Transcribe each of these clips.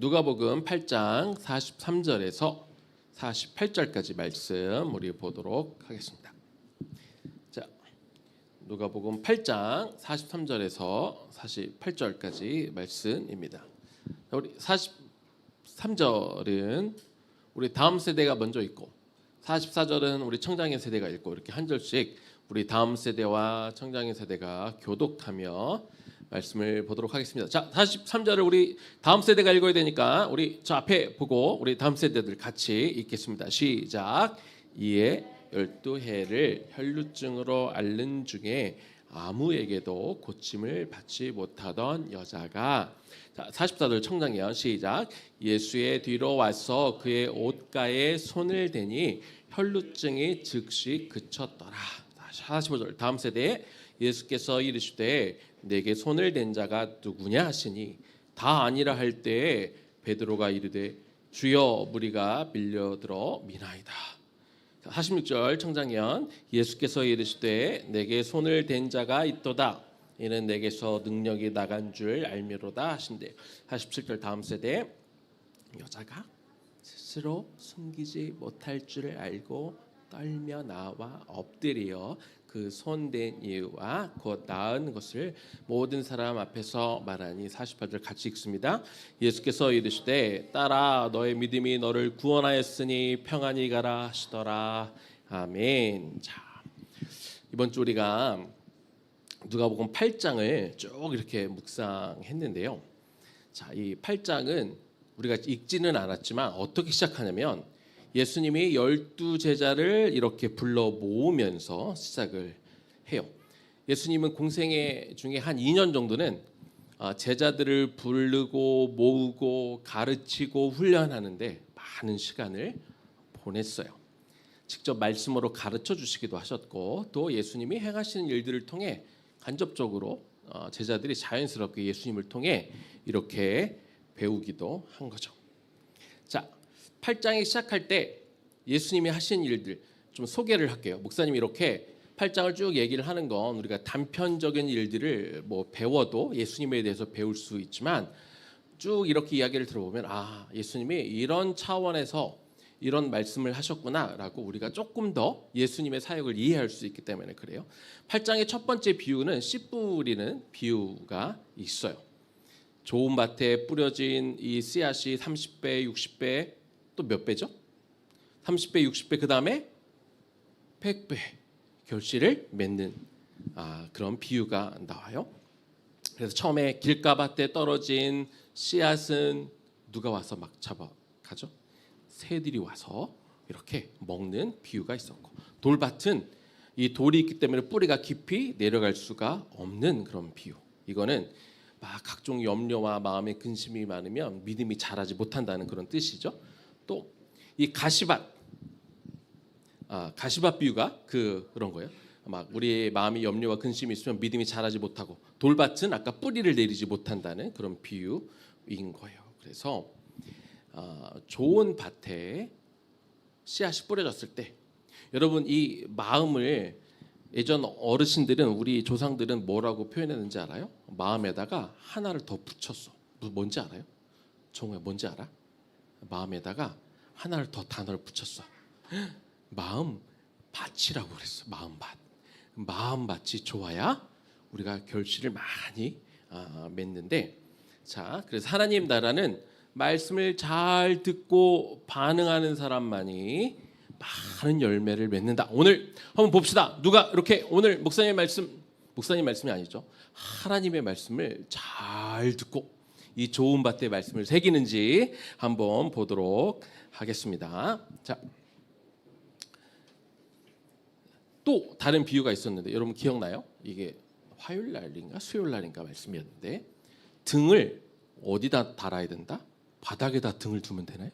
누가복음 8장 43절에서 48절까지 말씀 우리 보도록 하겠습니다. 자, 누가복음 8장 43절에서 48절까지 말씀입니다. 우리 43절은 우리 다음 세대가 먼저 읽고 44절은 우리 청장의 세대가 읽고 이렇게 한 절씩 우리 다음 세대와 청장의 세대가 교독하며 말씀을 보도록 하겠습니다. 자, 43절을 우리 다음 세대가 읽어야 되니까 우리 저 앞에 보고 우리 다음 세대들 같이 읽겠습니다. 시작. 이에 12해를 혈루증으로 앓는 중에 아무에게도 고침을 받지 못하던 여자가, 자, 44절 청장이요. 시작. 예수의 뒤로 와서 그의 옷가에 손을 대니 혈루증이 즉시 그쳤더라. 45절 다음 세대에 예수께서 이르시되 내게 손을 댄 자가 누구냐 하시니 다 아니라 할 때에 베드로가 이르되 주여 무리가 밀려들어 미나이다. 46절 청장년 예수께서 이르시되 내게 손을 댄 자가 있도다. 이는 내게서 능력이 나간 줄 알미로다 하신대. 47절 다음 세대 여자가 스스로 숨기지 못할 줄 알고 떨며 나와 엎드려 그 손댄 이유와 곧 나은 것을 모든 사람 앞에서 말하니. 48절 같이 읽습니다. 예수께서 이르시되 딸아 너의 믿음이 너를 구원하였으니 평안히 가라 하시더라. 아멘. 자, 이번 주 우리가 누가복음 8장을 쭉 이렇게 묵상했는데요. 자, 이 8장은 우리가 읽지는 않았지만 어떻게 시작하냐면 예수님이 12제자를 이렇게 불러 모으면서 시작을 해요. 예수님은 공생 중에 한 2년 정도는 제자들을 부르고 모으고 가르치고 훈련하는데 많은 시간을 보냈어요. 직접 말씀으로 가르쳐 주시기도 하셨고 또 예수님이 행하시는 일들을 통해 간접적으로 제자들이 자연스럽게 예수님을 통해 이렇게 배우기도 한 거죠. 자, 8장이 시작할 때 예수님이 하신 일들 좀 소개를 할게요. 목사님이 이렇게 8장을 쭉 얘기를 하는 건 우리가 단편적인 일들을 뭐 배워도 예수님에 대해서 배울 수 있지만 쭉 이렇게 이야기를 들어보면 예수님이 이런 차원에서 이런 말씀을 하셨구나라고 우리가 조금 더 예수님의 사역을 이해할 수 있기 때문에 그래요. 8장의 첫 번째 비유는 씨 뿌리는 비유가 있어요. 좋은 밭에 뿌려진 이 씨앗이 30배, 60배 또 몇 배죠? 30배, 60배 그 다음에 100배 결실을 맺는 그런 비유가 나와요. 그래서 처음에 길가밭에 떨어진 씨앗은 누가 와서 막 잡아가죠? 새들이 와서 이렇게 먹는 비유가 있었고, 돌밭은 이 돌이 있기 때문에 뿌리가 깊이 내려갈 수가 없는 그런 비유. 이거는 막 각종 염려와 마음의 근심이 많으면 믿음이 자라지 못한다는 그런 뜻이죠. 또 이 가시밭 비유가 그런 거예요. 막 우리의 마음이 염려와 근심이 있으면 믿음이 자라지 못하고, 돌밭은 아까 뿌리를 내리지 못한다는 그런 비유인 거예요. 그래서 좋은 밭에 씨앗이 뿌려졌을 때 여러분 이 마음을 예전 어르신들은 우리 조상들은 뭐라고 표현했는지 알아요? 마음에다가 하나를 더 붙였어. 뭔지 알아요? 정우야 뭔지 알아? 마음에다가 하나를 더 단어를 붙였어. 마음 밭이라고 그랬어. 마음 밭이 좋아야 우리가 결실을 많이 맺는데, 자, 그래서 하나님 나라는 말씀을 잘 듣고 반응하는 사람만이 많은 열매를 맺는다. 오늘 한번 봅시다. 누가 이렇게 오늘 목사님 말씀이 아니죠. 하나님의 말씀을 잘 듣고 이 좋은 밭의 말씀을 새기는지 한번 보도록 하겠습니다. 자, 또 다른 비유가 있었는데 여러분 기억나요? 이게 화요일 날인가 수요일 날인가 말씀이었는데 등을 어디다 달아야 된다? 바닥에다 등을 두면 되나요?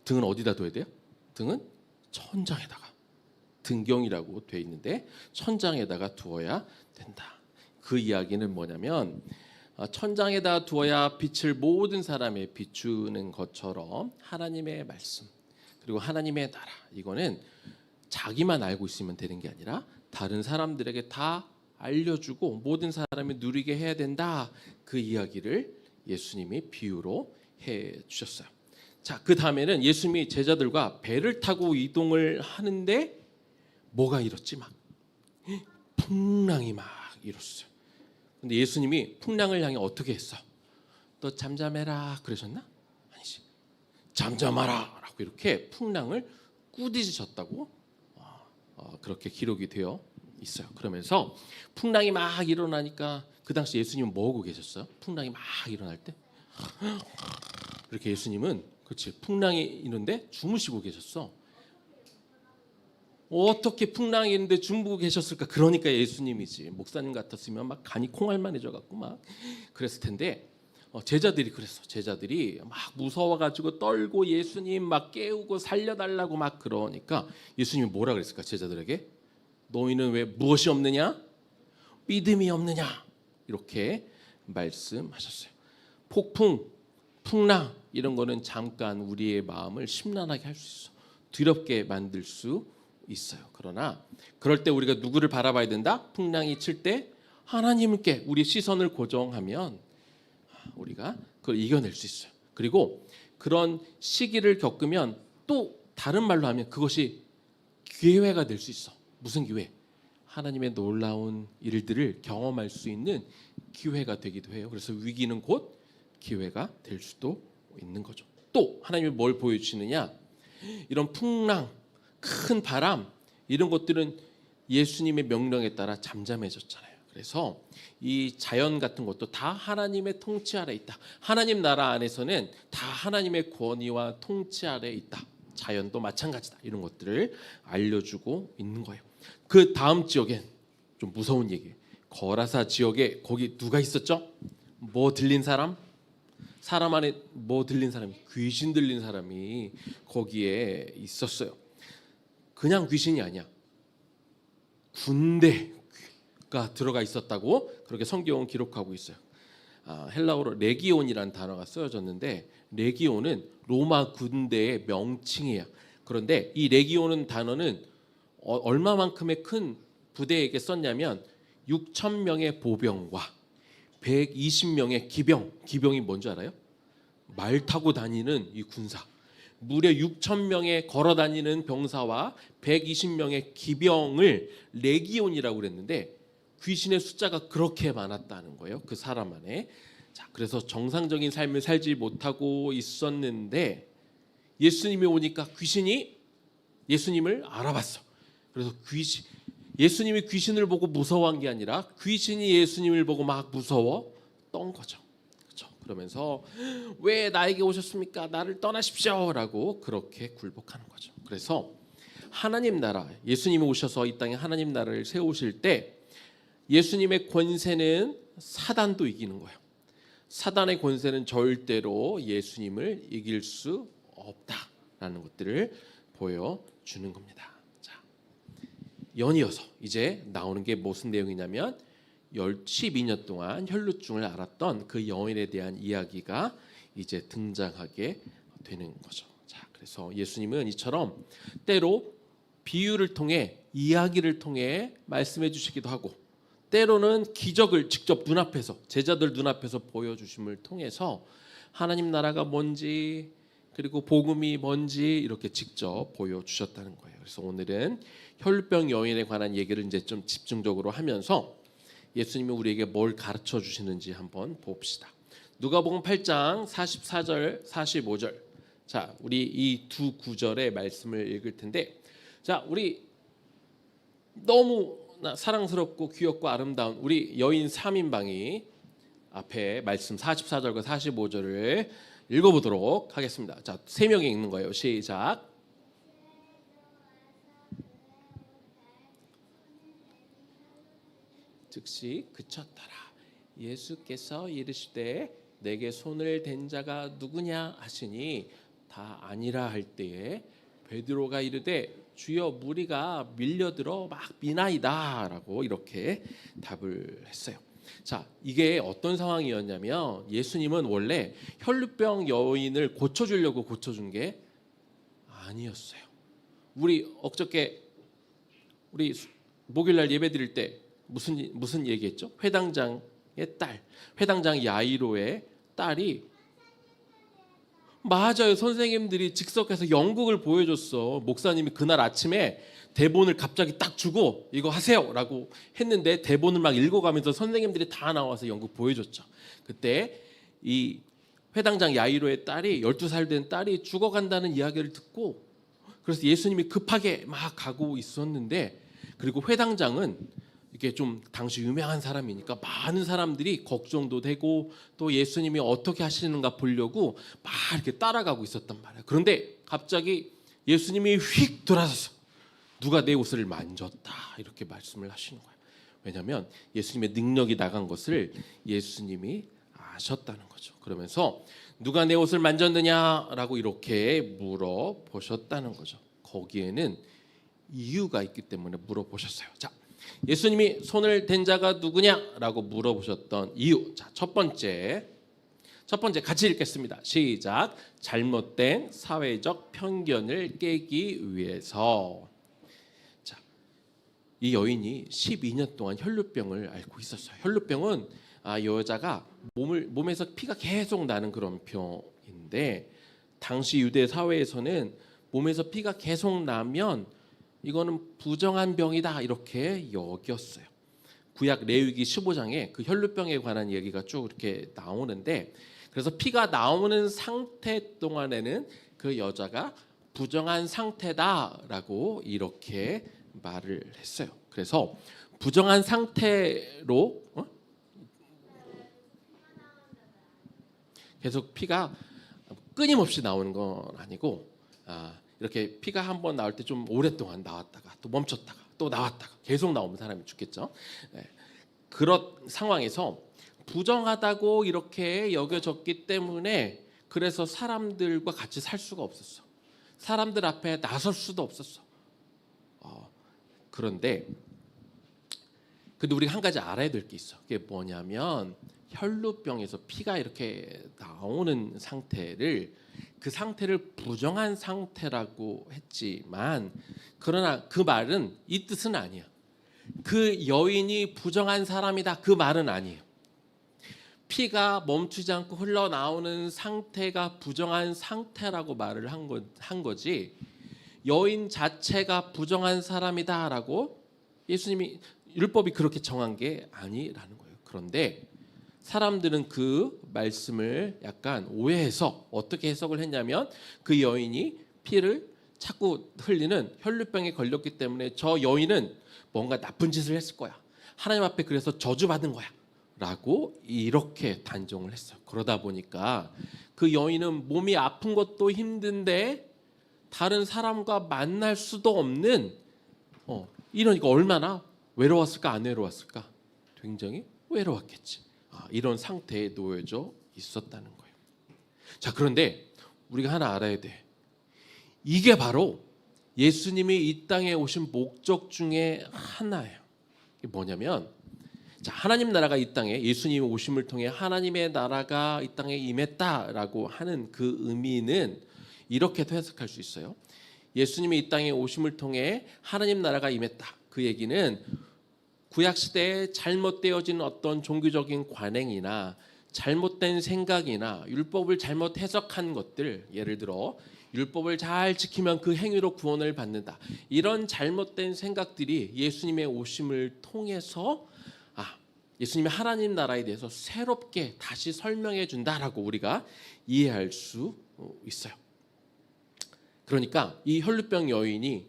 등은 어디다 둬야 돼요? 등은 천장에다가, 등경이라고 돼 있는데 천장에다가 두어야 된다. 그 이야기는 뭐냐면 천장에다 두어야 빛을 모든 사람에 비추는 것처럼 하나님의 말씀 그리고 하나님의 나라, 이거는 자기만 알고 있으면 되는 게 아니라 다른 사람들에게 다 알려주고 모든 사람이 누리게 해야 된다. 그 이야기를 예수님이 비유로 해 주셨어요. 자, 그 다음에는 예수님이 제자들과 배를 타고 이동을 하는데 뭐가 일었지? 막 풍랑이 막 일었어요. 근데 예수님이 풍랑을 향해 어떻게 했어? 너 잠잠해라 그러셨나? 아니지. 잠잠하라 라고 이렇게 풍랑을 꾸짖으셨다고 그렇게 기록이 되어 있어요. 그러면서 풍랑이 막 일어나니까 그 당시 예수님은 뭐 하고 계셨어요? 풍랑이 막 일어날 때 이렇게 예수님은 그렇지 풍랑이 있는데 주무시고 계셨어. 어떻게 풍랑이 있는데 주무고 계셨을까? 그러니까 예수님이지. 목사님 같았으면 막 간이 콩알만해져 갖고 막 그랬을 텐데 제자들이 그랬어. 제자들이 막 무서워가지고 떨고 예수님 막 깨우고 살려달라고 막 그러니까 예수님이 뭐라 그랬을까? 제자들에게 너희는 왜 무엇이 없느냐? 믿음이 없느냐? 이렇게 말씀하셨어요. 폭풍, 풍랑 이런 거는 잠깐 우리의 마음을 심란하게 할 수 있어. 두렵게 만들 수 있어요. 그러나 그럴 때 우리가 누구를 바라봐야 된다? 풍랑이 칠 때 하나님께 우리 시선을 고정하면 우리가 그걸 이겨낼 수 있어요. 그리고 그런 시기를 겪으면 또 다른 말로 하면 그것이 기회가 될 수 있어. 무슨 기회? 하나님의 놀라운 일들을 경험할 수 있는 기회가 되기도 해요. 그래서 위기는 곧 기회가 될 수도 있는 거죠. 또 하나님이 뭘 보여주시느냐? 이런 풍랑, 큰 바람 이런 것들은 예수님의 명령에 따라 잠잠해졌잖아요. 그래서 이 자연 같은 것도 다 하나님의 통치 아래 있다. 하나님 나라 안에서는 다 하나님의 권위와 통치 아래 있다. 자연도 마찬가지다. 이런 것들을 알려주고 있는 거예요. 그 다음 지역엔 좀 무서운 얘기예요. 거라사 지역에 거기 누가 있었죠? 뭐 들린 사람? 사람 안에 뭐 들린 사람이? 귀신 들린 사람이 거기에 있었어요. 그냥 귀신이 아니야. 군대가 들어가 있었다고 그렇게 성경은 기록하고 있어요. 헬라어로 레기온이라는 단어가 쓰여졌는데 레기온은 로마 군대의 명칭이에요. 그런데 이 레기온은 단어는 얼마만큼의 큰 부대에게 썼냐면 6천 명의 보병과 120명의 기병이 뭔지 알아요? 말 타고 다니는 이 군사. 무려 6천 명의 걸어 다니는 병사와 120명의 기병을 레기온이라고 그랬는데 귀신의 숫자가 그렇게 많았다는 거예요. 그 사람 안에. 자, 그래서 정상적인 삶을 살지 못하고 있었는데 예수님이 오니까 귀신이 예수님을 알아봤어. 그래서 예수님이 귀신을 보고 무서워한 게 아니라 귀신이 예수님을 보고 막 무서웠던 거죠. 그렇죠? 그러면서 왜 나에게 오셨습니까? 나를 떠나십시오라고 그렇게 굴복하는 거죠. 그래서 하나님 나라, 예수님이 오셔서 이 땅에 하나님 나라를 세우실 때 예수님의 권세는 사단도 이기는 거예요. 사단의 권세는 절대로 예수님을 이길 수 없다라는 것들을 보여주는 겁니다. 연이어서 이제 나오는 게 무슨 내용이냐면 12년 동안 혈루증을 앓았던 그 여인에 대한 이야기가 이제 등장하게 되는 거죠. 자, 그래서 예수님은 이처럼 때로 비유를 통해 이야기를 통해 말씀해 주시기도 하고 때로는 기적을 직접 눈앞에서 제자들 눈앞에서 보여주심을 통해서 하나님 나라가 뭔지 그리고 복음이 뭔지 이렇게 직접 보여주셨다는 거예요. 그래서 오늘은 혈루병 여인에 관한 얘기를 이제 좀 집중적으로 하면서 예수님이 우리에게 뭘 가르쳐 주시는지 한번 봅시다. 누가복음 8장 44절 45절. 자, 우리 이 두 구절의 말씀을 읽을 텐데 자, 우리 너무 사랑스럽고 귀엽고 아름다운 우리 여인 3인방이 앞에 말씀 44절과 45절을 읽어보도록 하겠습니다. 자, 세 명이 읽는 거예요. 시작. 즉시 그쳤더라. 예수께서 이르시되 내게 손을 댄 자가 누구냐 하시니 다 아니라 할 때에 베드로가 이르되 주여 무리가 밀려들어 막 미나이다라고 이렇게 답을 했어요. 자, 이게 어떤 상황이었냐면 예수님은 원래 혈루병 여인을 고쳐주려고 고쳐준 게 아니었어요. 우리 엊그저께 우리 목요일날 예배드릴 때 무슨 얘기했죠? 회당장의 딸, 회당장 야이로의 딸이 맞아요. 선생님들이 즉석해서 연극을 보여줬어. 목사님이 그날 아침에 대본을 갑자기 딱 주고 이거 하세요라고 했는데 대본을 막 읽어가면서 선생님들이 다 나와서 연극 보여줬죠. 그때 이 회당장 야이로의 딸이 12살 된 딸이 죽어간다는 이야기를 듣고 그래서 예수님이 급하게 막 가고 있었는데 그리고 회당장은 이게 좀 당시 유명한 사람이니까 많은 사람들이 걱정도 되고 또 예수님이 어떻게 하시는가 보려고 막 이렇게 따라가고 있었단 말이에요. 그런데 갑자기 예수님이 휙 돌아서서 누가 내 옷을 만졌다 이렇게 말씀을 하시는 거예요. 왜냐하면 예수님의 능력이 나간 것을 예수님이 아셨다는 거죠. 그러면서 누가 내 옷을 만졌느냐라고 이렇게 물어보셨다는 거죠. 거기에는 이유가 있기 때문에 물어보셨어요. 자, 예수님이 손을 댄 자가 누구냐라고 물어보셨던 이유. 자, 첫 번째 같이 읽겠습니다. 시작. 잘못된 사회적 편견을 깨기 위해서. 자, 이 여인이 12년 동안 혈루병을 앓고 있었어요. 혈루병은 여자가 몸에서 피가 계속 나는 그런 병인데 당시 유대 사회에서는 몸에서 피가 계속 나면 이거는 부정한 병이다 이렇게 여겼어요. 구약 레위기 15장에 그 혈루병에 관한 얘기가 쭉 이렇게 나오는데 그래서 피가 나오는 상태 동안에는 그 여자가 부정한 상태다라고 이렇게 말을 했어요. 그래서 부정한 상태로 계속 피가 끊임없이 나오는 건 아니고 이렇게 피가 한번 나올 때 좀 오랫동안 나왔다가 또 멈췄다가 또 나왔다가 계속 나오면 사람이 죽겠죠. 네. 그런 상황에서 부정하다고 이렇게 여겨졌기 때문에 그래서 사람들과 같이 살 수가 없었어. 사람들 앞에 나설 수도 없었어. 그런데 우리가 한 가지 알아야 될 게 있어. 그게 뭐냐면 혈루병에서 피가 이렇게 나오는 상태를 그 상태를 부정한 상태라고 했지만 그러나 그 말은 이 뜻은 아니야. 그 여인이 부정한 사람이다 그 말은 아니에요. 피가 멈추지 않고 흘러나오는 상태가 부정한 상태라고 말을 한 거지 여인 자체가 부정한 사람이다라고 예수님이 율법이 그렇게 정한 게 아니라는 거예요. 그런데 사람들은 그 말씀을 약간 오해해서 어떻게 해석을 했냐면 그 여인이 피를 자꾸 흘리는 혈루병에 걸렸기 때문에 저 여인은 뭔가 나쁜 짓을 했을 거야. 하나님 앞에 그래서 저주받은 거야. 라고 이렇게 단정을 했어요. 그러다 보니까 그 여인은 몸이 아픈 것도 힘든데 다른 사람과 만날 수도 없는 이러니까 얼마나 외로웠을까 안 외로웠을까? 굉장히 외로웠겠지. 이런 상태에 놓여져 있었다는 거예요. 자, 그런데 우리가 하나 알아야 돼. 이게 바로 예수님이 이 땅에 오신 목적 중에 하나예요. 이게 뭐냐면 자, 하나님 나라가 이 땅에 예수님이 오심을 통해 하나님의 나라가 이 땅에 임했다라고 하는 그 의미는 이렇게도 해석할 수 있어요. 예수님이 이 땅에 오심을 통해 하나님 나라가 임했다. 그 얘기는 구약 시대에 잘못되어진 어떤 종교적인 관행이나 잘못된 생각이나 율법을 잘못 해석한 것들, 예를 들어 율법을 잘 지키면 그 행위로 구원을 받는다. 이런 잘못된 생각들이 예수님의 오심을 통해서 예수님의 하나님 나라에 대해서 새롭게 다시 설명해 준다라고 우리가 이해할 수 있어요. 그러니까 이 혈루병 여인이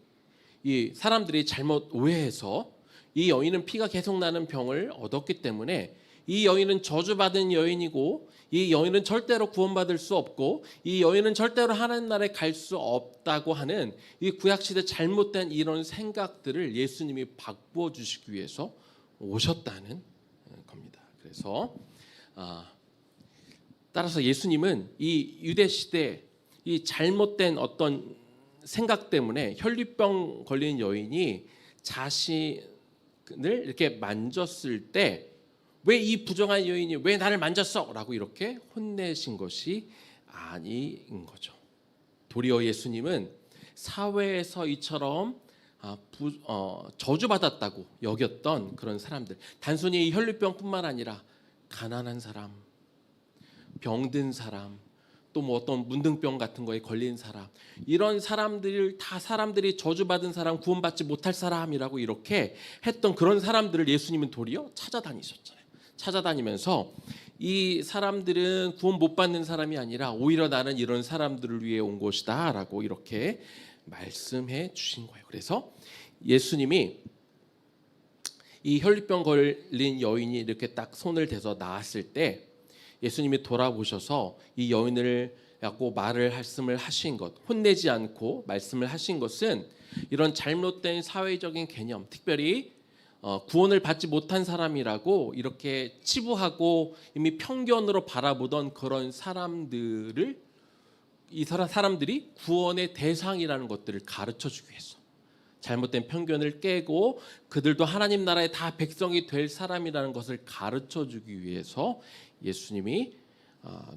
이 사람들이 잘못 오해해서 이 여인은 피가 계속 나는 병을 얻었기 때문에 이 여인은 저주받은 여인이고 이 여인은 절대로 구원받을 수 없고 이 여인은 절대로 하나님 나라에 갈 수 없다고 하는 이 구약시대 잘못된 이런 생각들을 예수님이 바꾸어 주시기 위해서 오셨다는 겁니다. 그래서 따라서 예수님은 이 유대 시대 이 잘못된 어떤 생각 때문에 혈류병 걸린 여인이 자신을 이렇게 만졌을 때 왜 이 부정한 여인이 왜 나를 만졌어? 라고 이렇게 혼내신 것이 아닌 거죠. 도리어 예수님은 사회에서 이처럼 저주받았다고 여겼던 그런 사람들, 단순히 혈류병뿐만 아니라 가난한 사람, 병든 사람, 또 뭐 어떤 문둥병 같은 거에 걸린 사람, 이런 사람들 다 사람들이 저주받은 사람, 구원받지 못할 사람이라고 이렇게 했던 그런 사람들을 예수님은 도리어 찾아다니셨잖아요. 찾아다니면서 이 사람들은 구원 못 받는 사람이 아니라 오히려 나는 이런 사람들을 위해 온 것이다라고 이렇게 말씀해 주신 거예요. 그래서 예수님이 이 혈루병 걸린 여인이 이렇게 딱 손을 대서 나았을 때 예수님이 돌아보셔서 이 여인을 갖고 말씀을 하신 것, 혼내지 않고 말씀을 하신 것은 이런 잘못된 사회적인 개념, 특별히 구원을 받지 못한 사람이라고 이렇게 치부하고 이미 편견으로 바라보던 그런 사람들을 이 사람들이 구원의 대상이라는 것들을 가르쳐주기 위해서, 잘못된 편견을 깨고 그들도 하나님 나라의 다 백성이 될 사람이라는 것을 가르쳐주기 위해서 예수님이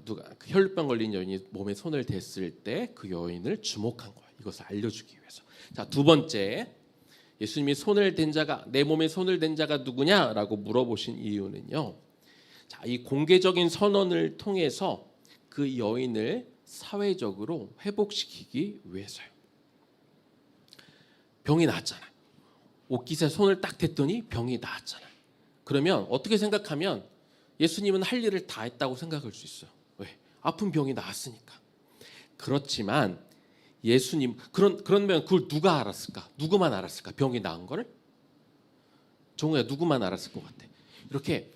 그 혈루병 걸린 여인이 몸에 손을 댔을 때 그 여인을 주목한 거예요. 이것을 알려주기 위해서. 자, 두 번째, 예수님이 손을 댄 자가, 내 몸에 손을 댄 자가 누구냐라고 물어보신 이유는요. 자, 이 공개적인 선언을 통해서 그 여인을 사회적으로 회복시키기 위해서요. 병이 나았잖아. 옷깃에 손을 딱 댔더니 병이 나았잖아. 그러면 어떻게 생각하면 예수님은 할 일을 다 했다고 생각할 수 있어요. 왜? 아픈 병이 나았으니까. 그렇지만 예수님, 그러면 그걸 누가 알았을까? 누구만 알았을까? 병이 나은 거를? 정우야, 누구만 알았을 것 같아? 이렇게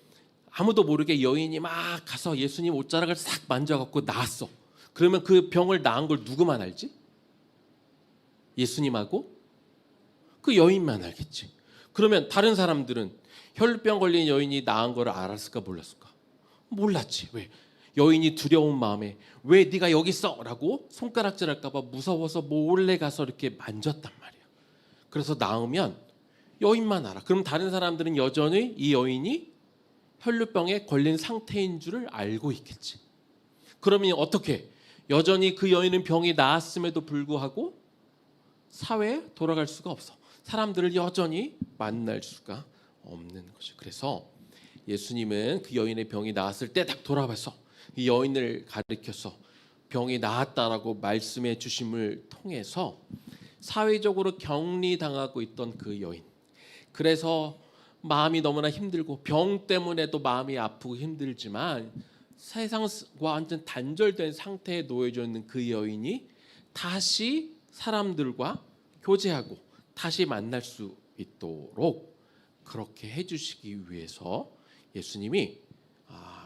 아무도 모르게 여인이 막 가서 예수님 옷자락을 싹 만져갖고 나았어. 그러면 그 병을 나은 걸 누구만 알지? 예수님하고 그 여인만 알겠지. 그러면 다른 사람들은 혈루병 걸린 여인이 나은 걸 알았을까 몰랐을까? 몰랐지. 왜? 여인이 두려운 마음에 왜 네가 여기 있어? 라고 손가락질할까 봐 무서워서 몰래 가서 이렇게 만졌단 말이야. 그래서 나으면 여인만 알아. 그럼 다른 사람들은 여전히 이 여인이 혈루병에 걸린 상태인 줄을 알고 있겠지. 그러면 어떻게? 여전히 그 여인은 병이 나았음에도 불구하고 사회에 돌아갈 수가 없어. 사람들을 여전히 만날 수가 없는 거죠. 그래서 예수님은 그 여인의 병이 나았을 때 딱 돌아봐서 이 여인을 가리켜서 병이 나았다라고 말씀해 주심을 통해서 사회적으로 격리당하고 있던 그 여인, 그래서 마음이 너무나 힘들고 병 때문에도 마음이 아프고 힘들지만 세상과 완전 단절된 상태에 놓여져 있는 그 여인이 다시 사람들과 교제하고 다시 만날 수 있도록 그렇게 해주시기 위해서 예수님이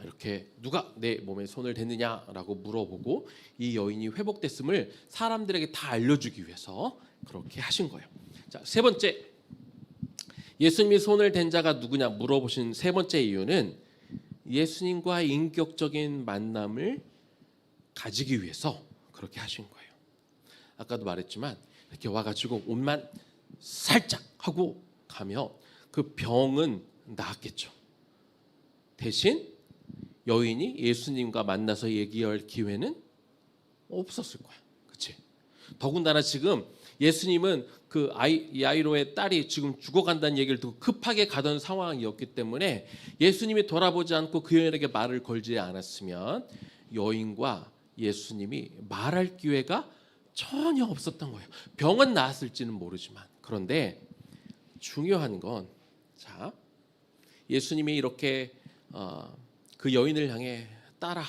이렇게 누가 내 몸에 손을 댔느냐라고 물어보고 이 여인이 회복됐음을 사람들에게 다 알려주기 위해서 그렇게 하신 거예요. 자, 세 번째, 예수님이 손을 댄 자가 누구냐 물어보신 세 번째 이유는 예수님과 인격적인 만남을 가지기 위해서 그렇게 하신 거예요. 아까도 말했지만 이렇게 와가지고 옷만 살짝 하고 가면 그 병은 나았겠죠. 대신 여인이 예수님과 만나서 얘기할 기회는 없었을 거야. 그렇지? 더군다나 지금 예수님은 그 야이로의 딸이 지금 죽어간다는 얘기를 듣고 급하게 가던 상황이었기 때문에 예수님이 돌아보지 않고 그 여인에게 말을 걸지 않았으면 여인과 예수님이 말할 기회가 전혀 없었던 거예요. 병은 나았을지는 모르지만. 그런데 중요한 건, 자, 예수님이 이렇게 그 여인을 향해 딸아,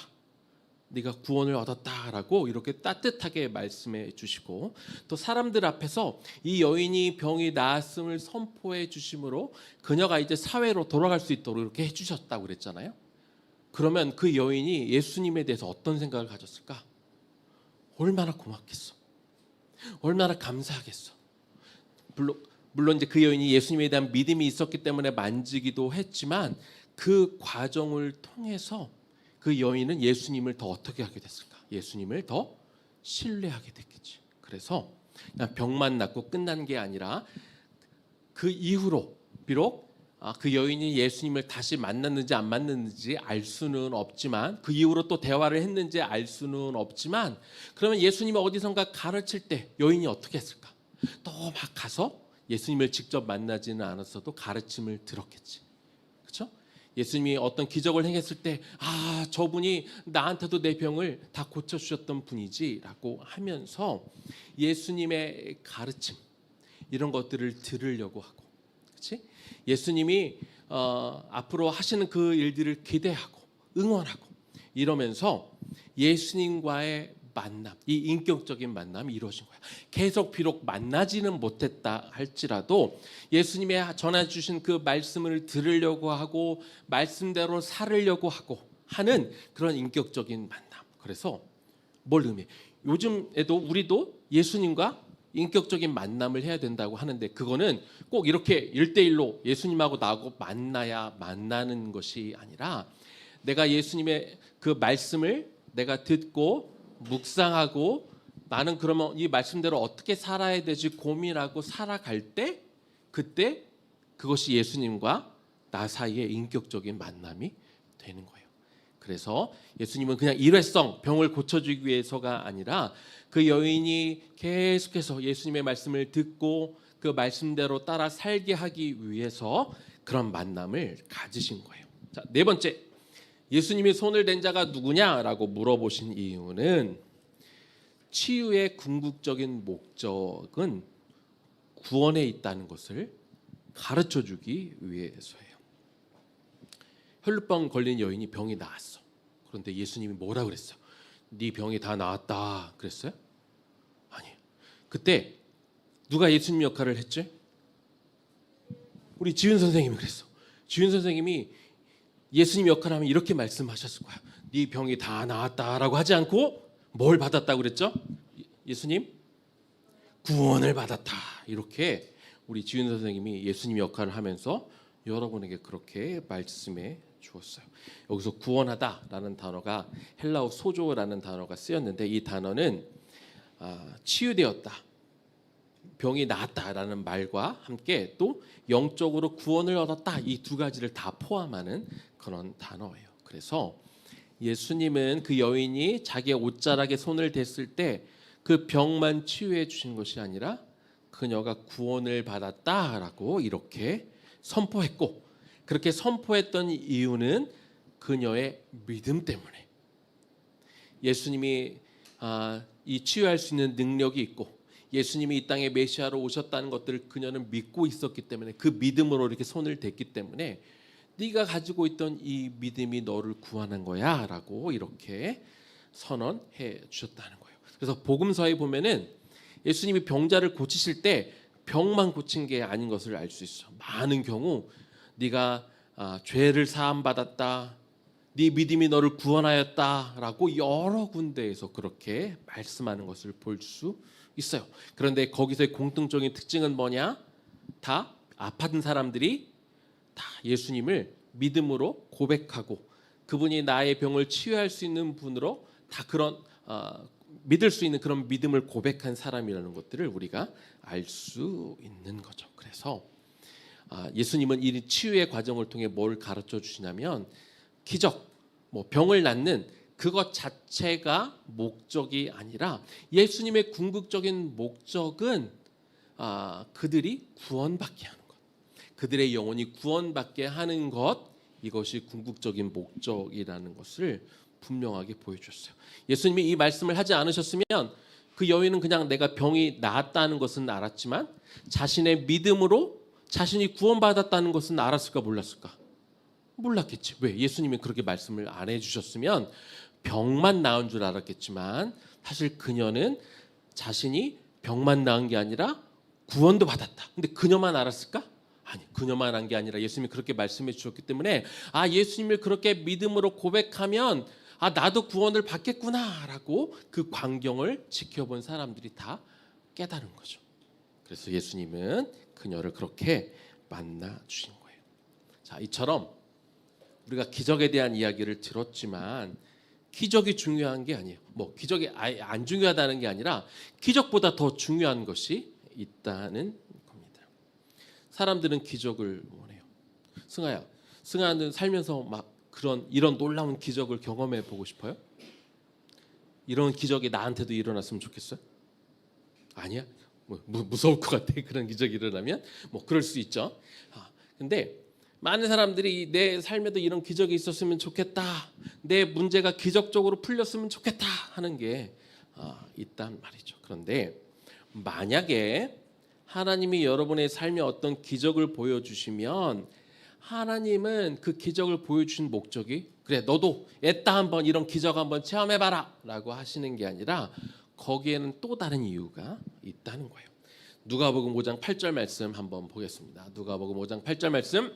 네가 구원을 얻었다라고 이렇게 따뜻하게 말씀해 주시고, 또 사람들 앞에서 이 여인이 병이 나았음을 선포해 주심으로 그녀가 이제 사회로 돌아갈 수 있도록 이렇게 해주셨다고 그랬잖아요. 그러면 그 여인이 예수님에 대해서 어떤 생각을 가졌을까? 얼마나 고맙겠어. 얼마나 감사하겠어. 물론 이제 그 여인이 예수님에 대한 믿음이 있었기 때문에 만지기도 했지만 그 과정을 통해서 그 여인은 예수님을 더 어떻게 하게 됐을까? 예수님을 더 신뢰하게 됐겠지. 그래서 그냥 병만 낫고 끝난 게 아니라 그 이후로 비록 그 여인이 예수님을 다시 만났는지 안 만났는지 알 수는 없지만, 그 이후로 또 대화를 했는지 알 수는 없지만, 그러면 예수님이 어디선가 가르칠 때 여인이 어떻게 했을까? 또 막 가서 예수님을 직접 만나지는 않았어도 가르침을 들었겠지. 그렇죠? 예수님이 어떤 기적을 행했을 때 저분이 나한테도 내 병을 다 고쳐주셨던 분이지라고 하면서 예수님의 가르침 이런 것들을 들으려고 하고, 그렇지? 예수님이 앞으로 하시는 그 일들을 기대하고 응원하고 이러면서 예수님과의 만남, 이 인격적인 만남이 이루어진 거야. 계속 비록 만나지는 못했다 할지라도 예수님이 전해주신 그 말씀을 들으려고 하고 말씀대로 살으려고 하고 하는 그런 인격적인 만남. 그래서 뭘 의미해? 요즘에도 우리도 예수님과 인격적인 만남을 해야 된다고 하는데, 그거는 꼭 이렇게 1대1로 예수님하고 나하고 만나야 만나는 것이 아니라, 내가 예수님의 그 말씀을 내가 듣고 묵상하고 나는 그러면 이 말씀대로 어떻게 살아야 되지 고민하고 살아갈 때, 그때 그것이 예수님과 나 사이의 인격적인 만남이 되는 거예요. 그래서 예수님은 그냥 일회성 병을 고쳐주기 위해서가 아니라 그 여인이 계속해서 예수님의 말씀을 듣고 그 말씀대로 따라 살게 하기 위해서 그런 만남을 가지신 거예요. 자, 네 번째, 예수님이 손을 댄 자가 누구냐라고 물어보신 이유는 치유의 궁극적인 목적은 구원에 있다는 것을 가르쳐주기 위해서예요. 혈루병 걸린 여인이 병이 나았어. 그런데 예수님이 뭐라 그랬어요? 네 병이 다 나았다 그랬어요? 아니에요. 그때 누가 예수님 역할을 했지? 우리 지윤 선생님이 그랬어. 지윤 선생님이 예수님 역할을 하면 이렇게 말씀하셨을 거야. 네 병이 다 나았다라고 하지 않고 뭘 받았다고 그랬죠? 예수님 구원을 받았다. 이렇게 우리 지윤 선생님이 예수님 역할을 하면서 여러분에게 그렇게 말씀해 주었어요. 여기서 구원하다라는 단어가 헬라어 소조라는 단어가 쓰였는데, 이 단어는 치유되었다, 병이 나았다라는 말과 함께 또 영적으로 구원을 얻었다, 이 두 가지를 다 포함하는 그런 단어예요. 그래서 예수님은 그 여인이 자기의 옷자락에 손을 댔을 때 그 병만 치유해 주신 것이 아니라 그녀가 구원을 받았다라고 이렇게 선포했고, 그렇게 선포했던 이유는 그녀의 믿음 때문에. 예수님이 이 치유할 수 있는 능력이 있고 예수님이 이 땅에 메시아로 오셨다는 것들을 그녀는 믿고 있었기 때문에, 그 믿음으로 이렇게 손을 댔기 때문에 네가 가지고 있던 이 믿음이 너를 구원한 거야 라고 이렇게 선언해 주셨다는 거예요. 그래서 복음서에 보면은 예수님이 병자를 고치실 때 병만 고친 게 아닌 것을 알 수 있어. 많은 경우 네가 죄를 사함 받았다, 네 믿음이 너를 구원하였다라고 여러 군데에서 그렇게 말씀하는 것을 볼 수 있어요. 그런데 거기서의 공통적인 특징은 뭐냐? 다 아팠던 사람들이 다 예수님을 믿음으로 고백하고 그분이 나의 병을 치유할 수 있는 분으로 다 그런 믿을 수 있는 그런 믿음을 고백한 사람이라는 것들을 우리가 알 수 있는 거죠. 그래서 예수님은 이 치유의 과정을 통해 뭘 가르쳐 주시냐면, 기적, 병을 낫는 그것 자체가 목적이 아니라 예수님의 궁극적인 목적은 그들이 구원받게 하는 것, 그들의 영혼이 구원받게 하는 것, 이것이 궁극적인 목적이라는 것을 분명하게 보여주셨어요. 예수님이 이 말씀을 하지 않으셨으면 그 여인은 그냥 내가 병이 나았다는 것은 알았지만 자신의 믿음으로 자신이 구원받았다는 것은 알았을까 몰랐을까? 몰랐겠지. 왜? 예수님이 그렇게 말씀을 안 해주셨으면 병만 나은 줄 알았겠지만 사실 그녀는 자신이 병만 나은 게 아니라 구원도 받았다. 근데 그녀만 알았을까? 아니, 그녀만 한 게 아니라 예수님이 그렇게 말씀해 주셨기 때문에 예수님을 그렇게 믿음으로 고백하면 나도 구원을 받겠구나라고 그 광경을 지켜본 사람들이 다 깨달은 거죠. 그래서 예수님은 그녀를 그렇게 만나 주신 거예요. 자, 이처럼 우리가 기적에 대한 이야기를 들었지만 기적이 중요한 게 아니에요. 기적이 안 중요하다는 게 아니라 기적보다 더 중요한 것이 있다는 겁니다. 사람들은 기적을 원해요. 승아는 살면서 이런 놀라운 기적을 경험해 보고 싶어요? 이런 기적이 나한테도 일어났으면 좋겠어요? 아니야? 무서울 것 같아. 그런 기적이 일어나면 그럴 수 있죠. 근데 많은 사람들이 내 삶에도 이런 기적이 있었으면 좋겠다, 내 문제가 기적적으로 풀렸으면 좋겠다 하는 게 있단 말이죠. 그런데 만약에 하나님이 여러분의 삶에 어떤 기적을 보여주시면 하나님은 그 기적을 보여주신 목적이 그래 너도 애따 한번 이런 기적 한번 체험해봐라 라고 하시는 게 아니라 거기에는 또 다른 이유가 있다는 거예요. 누가복음 5장 8절 말씀 한번 보겠습니다. 누가복음 5장 8절 말씀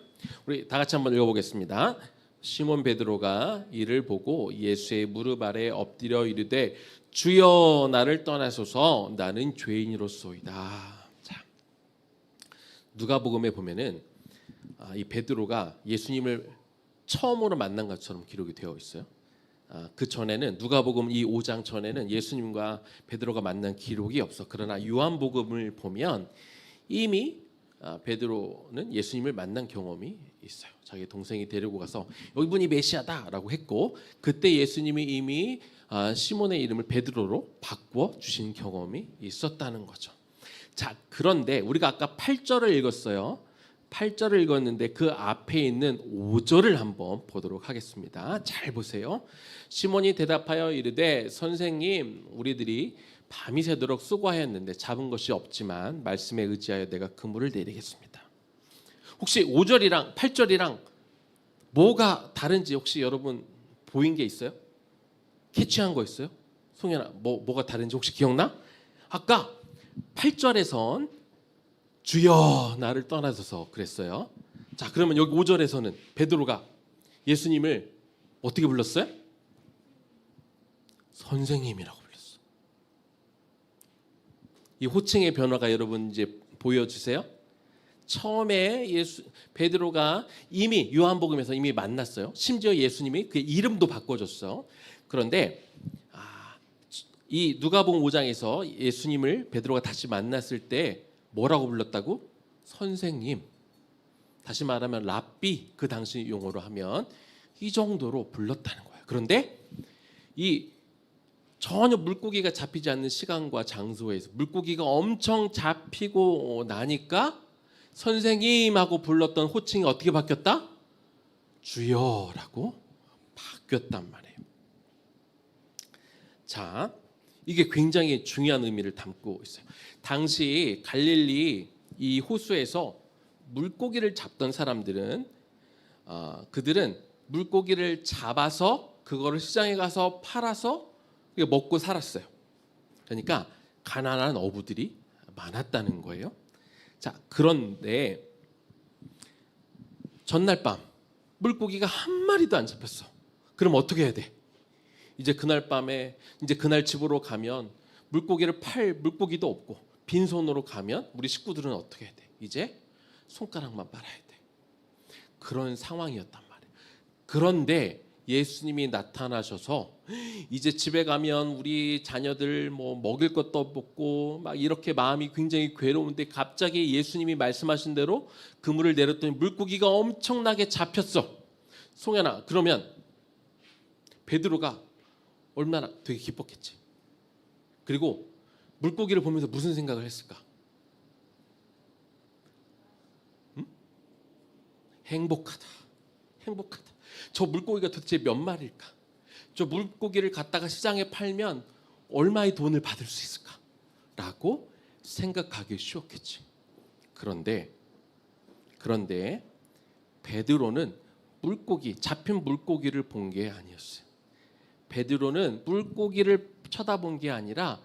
우리 다 같이 한번 읽어보겠습니다. 시몬 베드로가 이를 보고 예수의 무릎 아래 엎드려 이르되 주여 나를 떠나소서 나는 죄인이로소이다. 자, 누가복음에 보면은 이 베드로가 예수님을 처음으로 만난 것처럼 기록이 되어 있어요. 그 전에는 누가복음 이 5장 전에는 예수님과 베드로가 만난 기록이 없어. 그러나 요한복음을 보면 이미 베드로는 예수님을 만난 경험이 있어요. 자기 동생이 데리고 가서 이분이 메시아다라고 했고 그때 예수님이 이미 시몬의 이름을 베드로로 바꿔 주신 경험이 있었다는 거죠. 자, 그런데 우리가 아까 8절을 읽었어요. 8절을 읽었는데 그 앞에 있는 5절을 한번 보도록 하겠습니다. 잘 보세요. 시몬이 대답하여 이르되 선생님 우리들이 밤이 새도록 수고하였는데 잡은 것이 없지만 말씀에 의지하여 내가 그물을 내리겠습니다. 혹시 5절이랑 8절이랑 뭐가 다른지 혹시 여러분 보인 게 있어요? 캐치한 거 있어요? 송현아 뭐가 다른지 혹시 기억나? 아까 8절에선 주여 나를 떠나소서 그랬어요. 자, 그러면 여기 5절에서는 베드로가 예수님을 어떻게 불렀어요? 선생님이라고 불렀어. 이 호칭의 변화가 여러분 이제 보여주세요. 처음에 베드로가 이미 요한복음에서 이미 만났어요. 심지어 예수님이 그 이름도 바꿔줬어. 그런데 이 누가복음 5장에서 예수님을 베드로가 다시 만났을 때 뭐라고 불렀다고? 선생님. 다시 말하면 랍비, 그 당시 용어로 하면 이 정도로 불렀다는 거예요. 그런데 이 전혀 물고기가 잡히지 않는 시간과 장소에서 물고기가 엄청 잡히고 나니까 선생님하고 불렀던 호칭이 어떻게 바뀌었다? 주여라고 바뀌었단 말이에요. 자, 이게 굉장히 중요한 의미를 담고 있어요. 당시 갈릴리 이 호수에서 물고기를 잡던 사람들은 그들은 물고기를 잡아서 그거를 시장에 가서 팔아서 먹고 살았어요. 그러니까 가난한 어부들이 많았다는 거예요. 자, 그런데 전날 밤 물고기가 한 마리도 안 잡혔어. 그럼 어떻게 해야 돼? 이제 그날 밤에 이제 그날 집으로 가면 물고기를 팔 물고기도 없고 빈손으로 가면 우리 식구들은 어떻게 해야 돼? 이제 손가락만 빨아야 돼. 그런 상황이었단 말이에요. 그런데 예수님이 나타나셔서 이제 집에 가면 우리 자녀들 먹을 것도 없고 막 이렇게 마음이 굉장히 괴로운데 갑자기 예수님이 말씀하신 대로 그물을 내렸더니 물고기가 엄청나게 잡혔어. 송현아, 그러면 베드로가 얼마나 되게 기뻤겠지. 그리고 물고기를 보면서 무슨 생각을 했을까? 행복하다. 행복하다. 저 물고기가 도대체 몇 마리일까? 저 물고기를 갖다가 시장에 팔면 얼마의 돈을 받을 수 있을까? 라고 생각하기 쉬웠겠지. 그런데 베드로는 잡힌 물고기를 본 게 아니었어요. 베드로는 물고기를 쳐다본 게 아니라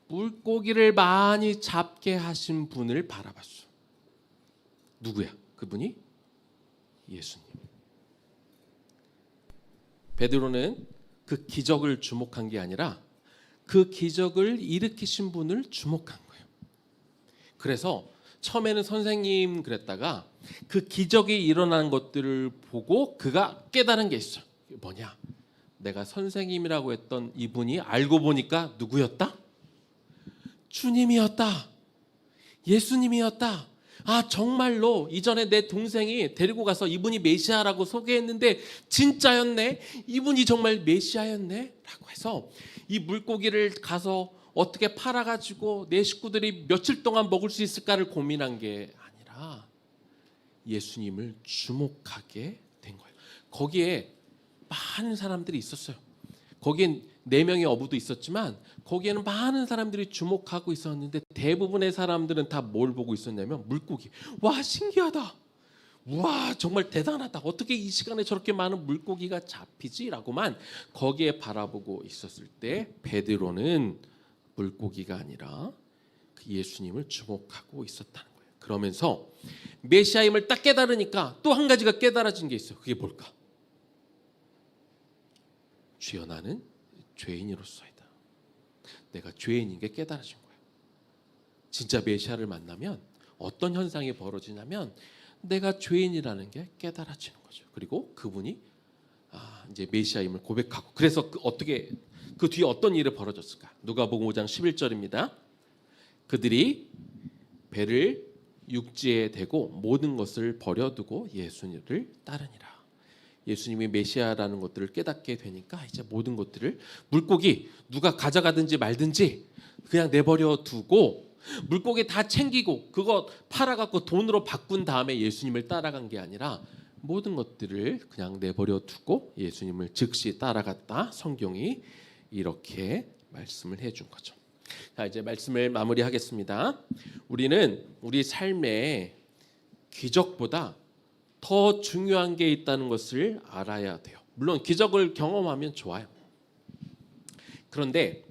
물고기를 많이 잡게 하신 분을 바라봤어. 누구야? 그분이 예수님. 베드로는 그 기적을 주목한 게 아니라 그 기적을 일으키신 분을 주목한 거예요. 그래서 처음에는 선생님 그랬다가 그 기적이 일어난 것들을 보고 그가 깨달은 게 있어요. 뭐냐? 내가 선생님이라고 했던 이분이 알고 보니까 누구였다? 주님이었다. 예수님이었다. 정말로 이전에 내 동생이 데리고 가서 이분이 메시아라고 소개했는데 진짜였네. 이분이 정말 메시아였네. 라고 해서 이 물고기를 가서 어떻게 팔아가지고 내 식구들이 며칠 동안 먹을 수 있을까를 고민한 게 아니라 예수님을 주목하게 된 거예요. 거기에 많은 사람들이 있었어요. 거기엔 4명의 어부도 있었지만 거기에는 많은 사람들이 주목하고 있었는데 대부분의 사람들은 다 뭘 보고 있었냐면 물고기. 와, 신기하다. 와, 정말 대단하다. 어떻게 이 시간에 저렇게 많은 물고기가 잡히지라고만 거기에 바라보고 있었을 때 베드로는 물고기가 아니라 그 예수님을 주목하고 있었다는 거예요. 그러면서 메시아임을 딱 깨달으니까 또 한 가지가 깨달아진 게 있어요. 그게 뭘까? 주여, 나는 죄인으로서이다. 내가 죄인인 게 깨달아진 거예요. 진짜 메시아를 만나면 어떤 현상이 벌어지냐면 내가 죄인이라는 게 깨달아지는 거죠. 그리고 그분이 이제 메시아임을 고백하고, 그래서 어떻게 그 뒤에 어떤 일이 벌어졌을까? 누가복음 5장 11절입니다. 그들이 배를 육지에 대고 모든 것을 버려두고 예수님을 따르니라. 예수님이 메시아라는 것들을 깨닫게 되니까 이제 모든 것들을, 물고기 누가 가져가든지 말든지 그냥 내버려 두고 물고기 다 챙기고 그거 팔아갖고 돈으로 바꾼 다음에 예수님을 따라간 게 아니라 모든 것들을 그냥 내버려 두고 예수님을 즉시 따라갔다. 성경이 이렇게 말씀을 해준 거죠. 자, 이제 말씀을 마무리하겠습니다. 우리는 우리 삶에 기적보다 더 중요한 게 있다는 것을 알아야 돼요. 물론 기적을 경험하면 좋아요. 그런데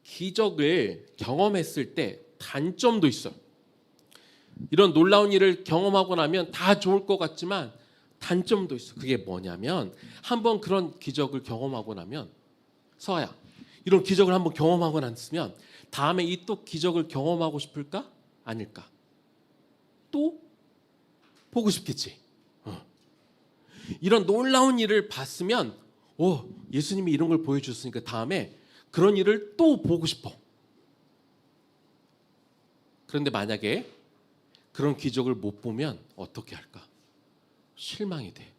기적을 경험했을 때 단점도 있어요. 이런 놀라운 일을 경험하고 나면 다 좋을 것 같지만 단점도 있어요. 그게 뭐냐면 한번 그런 기적을 경험하고 나면, 서아야, 이런 기적을 한번 경험하고 났으면 다음에 이 또 기적을 경험하고 싶을까? 아닐까? 또 보고 싶겠지. 이런 놀라운 일을 봤으면 예수님이 이런 걸 보여주셨으니까 다음에 그런 일을 또 보고 싶어. 그런데 만약에 그런 기적을 못 보면 어떻게 할까? 실망이 돼.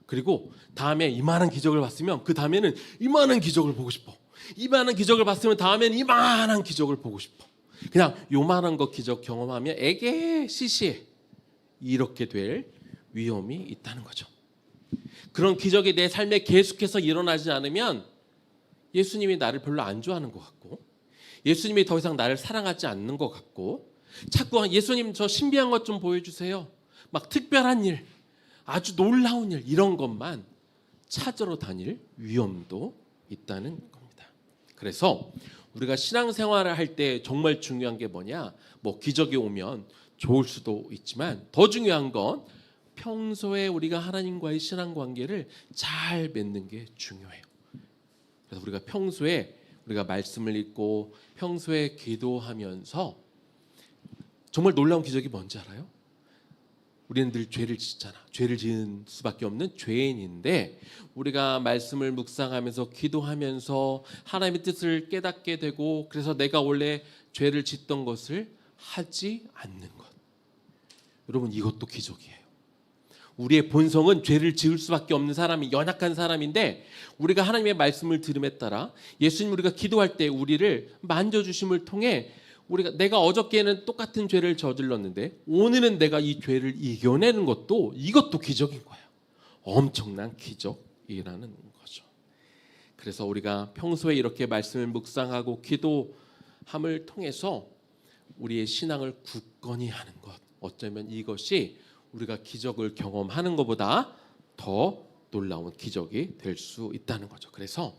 그리고 다음에 이만한 기적을 봤으면 그 다음에는 이만한 기적을 보고 싶어. 이만한 기적을 봤으면 다음에는 이만한 기적을 보고 싶어. 그냥 요만한 거 기적 경험하면 에게 시시해. 이렇게 될 위험이 있다는 거죠. 그런 기적이 내 삶에 계속해서 일어나지 않으면 예수님이 나를 별로 안 좋아하는 것 같고, 예수님이 더 이상 나를 사랑하지 않는 것 같고, 자꾸 예수님 저 신비한 것 좀 보여주세요, 막 특별한 일, 아주 놀라운 일, 이런 것만 찾으러 다닐 위험도 있다는 겁니다. 그래서 우리가 신앙생활을 할 때 정말 중요한 게 뭐냐, 뭐 기적이 오면 좋을 수도 있지만 더 중요한 건 평소에 우리가 하나님과의 신앙관계를 잘 맺는 게 중요해요. 그래서 우리가 평소에 우리가 말씀을 읽고 평소에 기도하면서, 정말 놀라운 기적이 뭔지 알아요? 우리는 늘 죄를 짓잖아. 죄를 지은 수밖에 없는 죄인인데 우리가 말씀을 묵상하면서 기도하면서 하나님의 뜻을 깨닫게 되고, 그래서 내가 원래 죄를 짓던 것을 하지 않는 것. 여러분, 이것도 기적이에요. 우리의 본성은 죄를 지을 수밖에 없는 사람이, 연약한 사람인데 우리가 하나님의 말씀을 들음에 따라 예수님, 우리가 기도할 때 우리를 만져주심을 통해 내가 어저께는 똑같은 죄를 저질렀는데 오늘은 내가 이 죄를 이겨내는 것도, 이것도 기적인 거예요. 엄청난 기적이라는 거죠. 그래서 우리가 평소에 이렇게 말씀을 묵상하고 기도함을 통해서 우리의 신앙을 굳건히 하는 것, 어쩌면 이것이 우리가 기적을 경험하는 것보다 더 놀라운 기적이 될 수 있다는 거죠. 그래서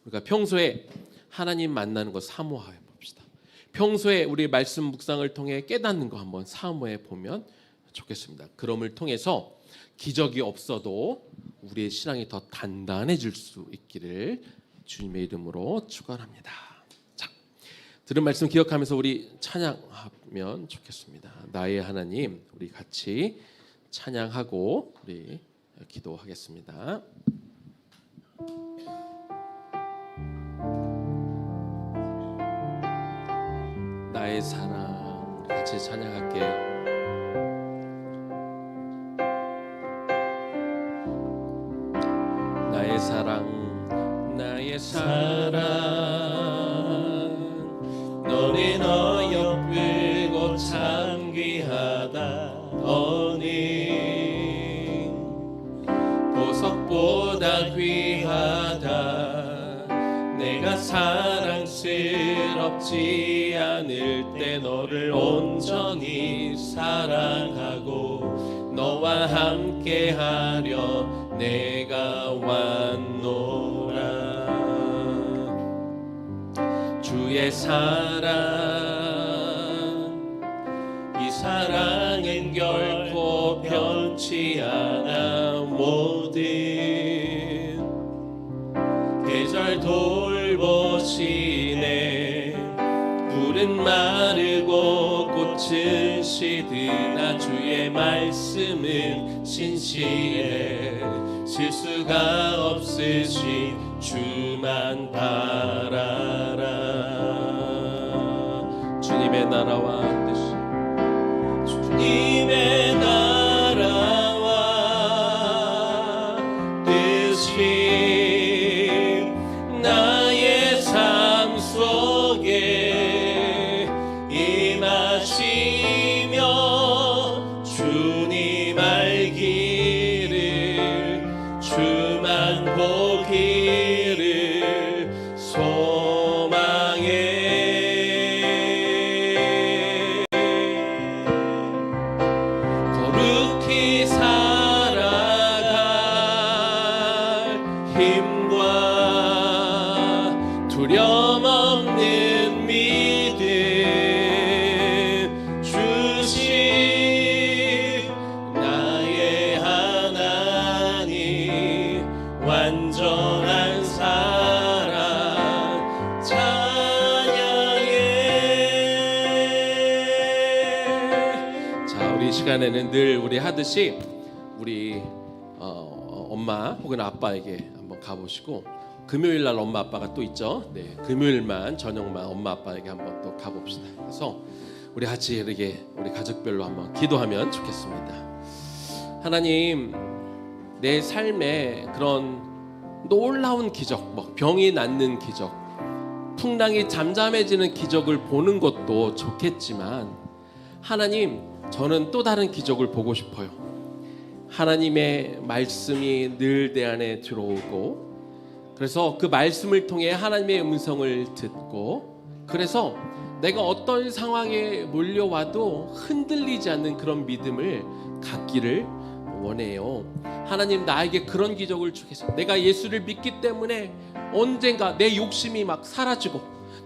우리가 평소에 하나님 만나는 거 사모해 봅시다. 평소에 우리 말씀 묵상을 통해 깨닫는 거 한번 사모해 보면 좋겠습니다. 그럼을 통해서 기적이 없어도 우리의 신앙이 더 단단해질 수 있기를 주님의 이름으로 축원합니다. 자, 들은 말씀 기억하면서 우리 찬양하면 좋겠습니다. 나의 하나님, 우리 같이 찬양하고 우리 기도하겠습니다. 나의 사랑, 우리 같이 찬양할게요. 나의 사랑, 나의 사랑, 너는 어여쁘고 참 귀하다. 간지럽지 않을 때 너를 온전히 사랑하고 너와 함께하려 내가 왔노라. 주의 사랑, 이 사랑은 결코 변치 않아. 모든 계절 돌보시네. 풀은 마르고 꽃은 시드나 주의 말씀은 신실해. 실수가 없으신 주만 바라라. 주님의 나라와 뜻이, 주님의 나라와 뜻이 나의 삶 속에 임하시며 주님 알기를, 주만 보기를 소망해. 거룩히 살아갈 힘과 두려움 없는 믿음 주신 나의 하나님, 완전한 사랑 찬양해. 자, 우리 이 시간에는 늘 우리 하듯이 우리 엄마 혹은 아빠에게 한번 가보시고, 금요일 날 엄마 아빠가 또 있죠. 네, 금요일만 저녁만 엄마 아빠에게 한번 또 가봅시다. 그래서 우리 같이 이렇게 우리 가족별로 한번 기도하면 좋겠습니다. 하나님, 내 삶에 그런 놀라운 기적, 뭐 병이 낫는 기적, 풍랑이 잠잠해지는 기적을 보는 것도 좋겠지만, 하나님, 저는 또 다른 기적을 보고 싶어요. 하나님의 말씀이 늘 내 안에 들어오고, 그래서 그 말씀을 통해 하나님의 음성을 듣고, 그래서 내가 어떤 상황에 몰려와도 흔들리지 않는 그런 믿음을 갖기를 원해요. 하나님, 나에게 그런 기적을 주겠어요. 내가 예수를 믿기 때문에 언젠가 내 욕심이 막 사라지고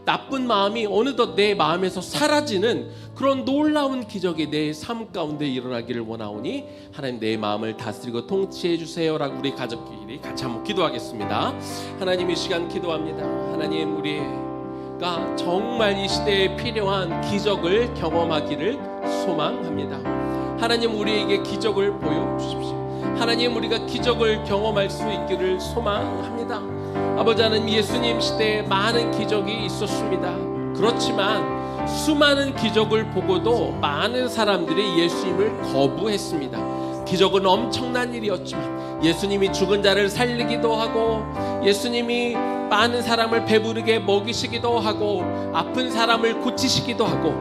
나쁜 마음이 어느덧 내 마음에서 사라지는 그런 놀라운 기적이 내 삶 가운데 일어나기를 원하오니 하나님, 내 마음을 다스리고 통치해 주세요라고 우리 가족끼리 같이 한번 기도하겠습니다. 하나님, 이 시간 기도합니다. 하나님, 우리가 정말 이 시대에 필요한 기적을 경험하기를 소망합니다. 하나님, 우리에게 기적을 보여주십시오. 하나님, 우리가 기적을 경험할 수 있기를 소망합니다. 아버지 하나님, 예수님 시대에 많은 기적이 있었습니다. 그렇지만 수많은 기적을 보고도 많은 사람들이 예수님을 거부했습니다. 기적은 엄청난 일이었지만 예수님이 죽은 자를 살리기도 하고, 예수님이 많은 사람을 배부르게 먹이시기도 하고, 아픈 사람을 고치시기도 하고,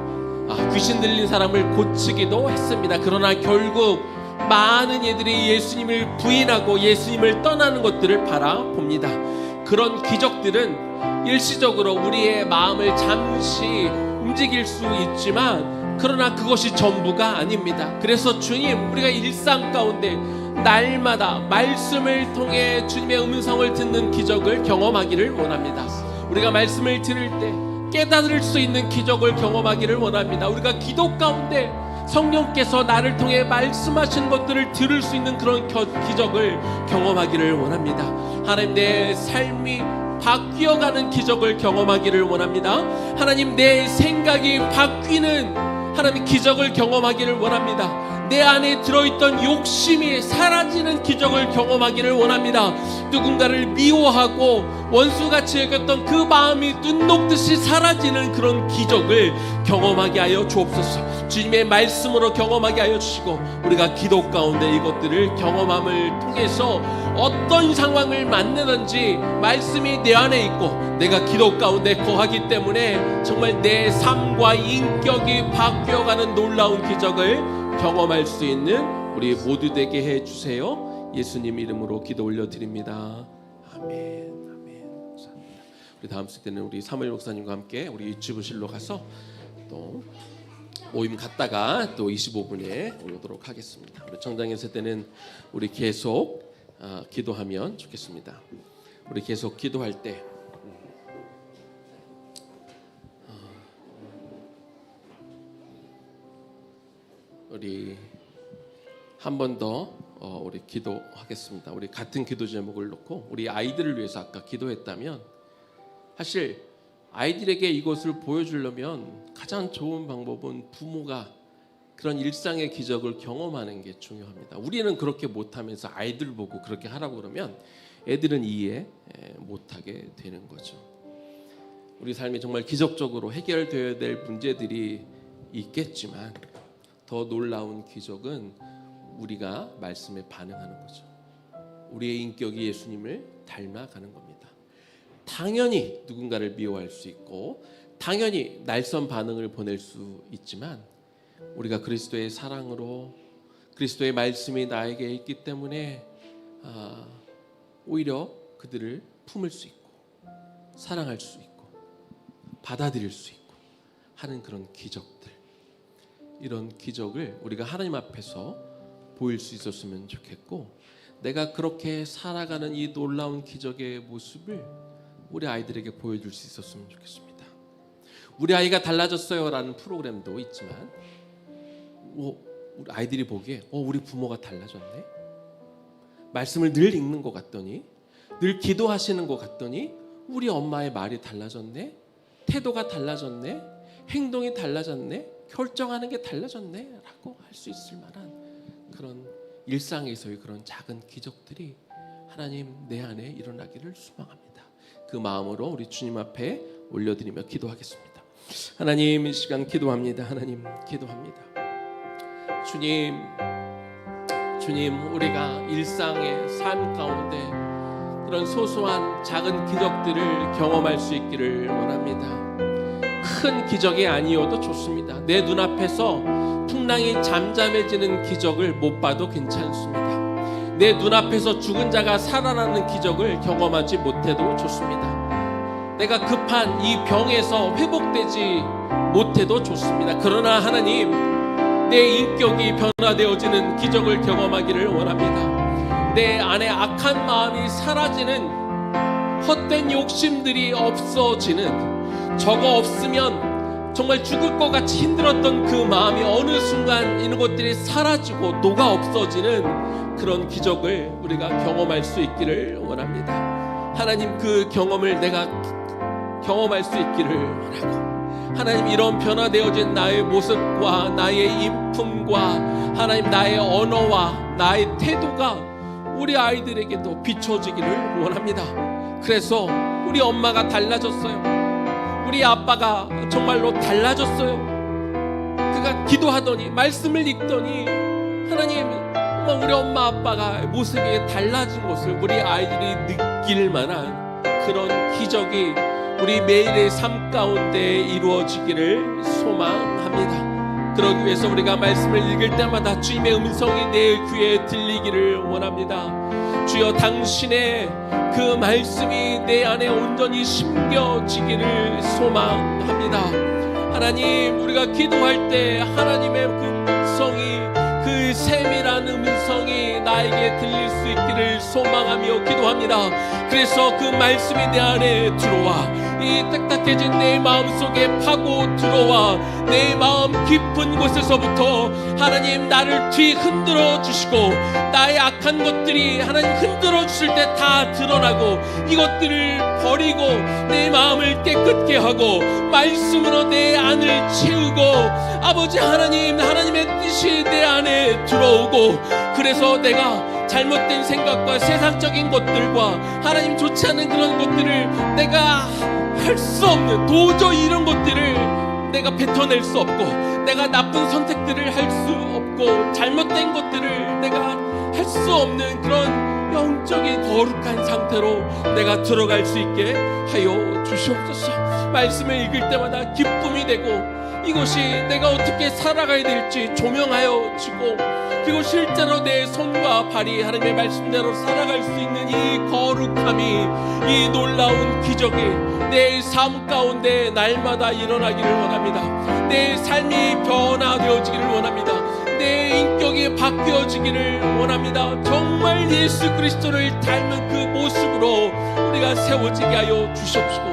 귀신 들린 사람을 고치기도 했습니다. 그러나 결국 많은 이들이 예수님을 부인하고 예수님을 떠나는 것들을 바라봅니다. 그런 기적들은 일시적으로 우리의 마음을 잠시 움직일 수 있지만, 그러나 그것이 전부가 아닙니다. 그래서 주님, 우리가 일상 가운데 날마다 말씀을 통해 주님의 음성을 듣는 기적을 경험하기를 원합니다. 우리가 말씀을 들을 때 깨달을 수 있는 기적을 경험하기를 원합니다. 우리가 기도 가운데 성령께서 나를 통해 말씀하신 것들을 들을 수 있는 그런 기적을 경험하기를 원합니다. 하나님, 내 삶이 바뀌어가는 기적을 경험하기를 원합니다. 하나님, 내 생각이 바뀌는 하나님 기적을 경험하기를 원합니다. 내 안에 들어있던 욕심이 사라지는 기적을 경험하기를 원합니다. 누군가를 미워하고 원수같이 여겼던 그 마음이 눈 녹듯이 사라지는 그런 기적을 경험하게 하여 주옵소서. 주님의 말씀으로 경험하게 하여 주시고, 우리가 기도 가운데 이것들을 경험함을 통해서 어떤 상황을 만나든지 말씀이 내 안에 있고 내가 기도 가운데 거하기 때문에 정말 내 삶과 인격이 바뀌어가는 놀라운 기적을 경험할 수 있는 우리 모두 되게 해주세요. 예수님 이름으로 기도 올려드립니다. 아멘. 아멘. 감사합니다. 우리 다음 세대는 우리 사무엘 목사님과 함께 우리 유치부실로 가서 또 모임 갔다가 또 25분에 오도록 하겠습니다. 우리 청장의 세대는 우리 계속 기도하면 좋겠습니다. 우리 계속 기도할 때 우리 한 번 더 우리 기도하겠습니다. 우리 같은 기도 제목을 놓고 우리 아이들을 위해서 아까 기도했다면 사실 아이들에게 이것을 보여주려면 가장 좋은 방법은 부모가 그런 일상의 기적을 경험하는 게 중요합니다. 우리는 그렇게 못하면서 아이들 보고 그렇게 하라고 그러면 애들은 이해 못하게 되는 거죠. 우리 삶이 정말 기적적으로 해결되어야 될 문제들이 있겠지만 더 놀라운 기적은 우리가 말씀에 반응하는 거죠. 우리의 인격이 예수님을 닮아가는 겁니다. 당연히 누군가를 미워할 수 있고 당연히 날선 반응을 보낼 수 있지만 우리가 그리스도의 사랑으로 그리스도의 말씀이 나에게 있기 때문에 오히려 그들을 품을 수 있고 사랑할 수 있고 받아들일 수 있고 하는 그런 기적들, 이런 기적을 우리가 하나님 앞에서 보일 수 있었으면 좋겠고, 내가 그렇게 살아가는 이 놀라운 기적의 모습을 우리 아이들에게 보여줄 수 있었으면 좋겠습니다. 우리 아이가 달라졌어요 라는 프로그램도 있지만 우리 아이들이 보기에 우리 부모가 달라졌네, 말씀을 늘 읽는 것 같더니 늘 기도하시는 것 같더니 우리 엄마의 말이 달라졌네, 태도가 달라졌네, 행동이 달라졌네, 결정하는 게 달라졌네 라고 할 수 있을 만한 그런 일상에서의 그런 작은 기적들이 하나님 내 안에 일어나기를 소망합니다. 그 마음으로 우리 주님 앞에 올려드리며 기도하겠습니다. 하나님, 이 시간 기도합니다. 하나님 기도합니다. 주님, 우리가 일상의 삶 가운데 그런 소소한 작은 기적들을 경험할 수 있기를 원합니다. 큰 기적이 아니어도 좋습니다. 내 눈앞에서 풍랑이 잠잠해지는 기적을 못 봐도 괜찮습니다. 내 눈앞에서 죽은 자가 살아나는 기적을 경험하지 못해도 좋습니다. 내가 급한 이 병에서 회복되지 못해도 좋습니다. 그러나 하나님, 내 인격이 변화되어지는 기적을 경험하기를 원합니다. 내 안에 악한 마음이 사라지는, 헛된 욕심들이 없어지는, 저거 없으면 정말 죽을 것 같이 힘들었던 그 마음이 어느 순간 이런 것들이 사라지고 녹아 없어지는 그런 기적을 우리가 경험할 수 있기를 원합니다. 하나님, 그 경험을 내가 경험할 수 있기를 원하고, 하나님, 이런 변화되어진 나의 모습과 나의 인품과 하나님 나의 언어와 나의 태도가 우리 아이들에게도 비춰지기를 원합니다. 그래서 우리 엄마가 달라졌어요. 우리 아빠가 정말로 달라졌어요. 그가 기도하더니 말씀을 읽더니 하나님, 우리 엄마 아빠가 모습이 달라진 것을 우리 아이들이 느낄 만한 그런 기적이 우리 매일의 삶 가운데 이루어지기를 소망합니다. 그러기 위해서 우리가 말씀을 읽을 때마다 주님의 음성이 내 귀에 들리기를 원합니다. 주여, 당신의 그 말씀이 내 안에 온전히 심겨지기를 소망합니다. 하나님, 우리가 기도할 때 하나님의 그 음성이, 그 세밀한 음성이 나에게 들릴 수 있기를 소망하며 기도합니다. 그래서 그 말씀이 내 안에 들어와 이 딱딱해진 내 마음속에 파고 들어와 내 마음 깊은 곳에서부터 하나님 나를 뒤흔들어 주시고, 나의 악한 것들이 하나님 흔들어 주실 때 다 드러나고 이것들을 버리고 내 마음을 깨끗게 하고 말씀으로 내 안을 채우고, 아버지 하나님, 하나님의 뜻이 내 안에 들어오고, 그래서 내가 잘못된 생각과 세상적인 것들과 하나님 좋지 않은 그런 것들을 내가 할 수 없는, 도저히 이런 것들을 내가 뱉어낼 수 없고, 내가 나쁜 선택들을 할 수 없고, 잘못된 것들을 내가 할 수 없는 그런 영적인 거룩한 상태로 내가 들어갈 수 있게 하여 주시옵소서. 말씀을 읽을 때마다 기쁨이 되고 이것이 내가 어떻게 살아가야 될지 조명하여 주고, 그리고 실제로 내 손과 발이 하나님의 말씀대로 살아갈 수 있는 이 거룩함이, 이 놀라운 기적이 내 삶 가운데 날마다 일어나기를 원합니다. 내 삶이 변화되어지기를 원합니다. 내 인격이 바뀌어지기를 원합니다. 정말 예수 그리스도를 닮은 그 모습으로 우리가 세워지게 하여 주시옵시고,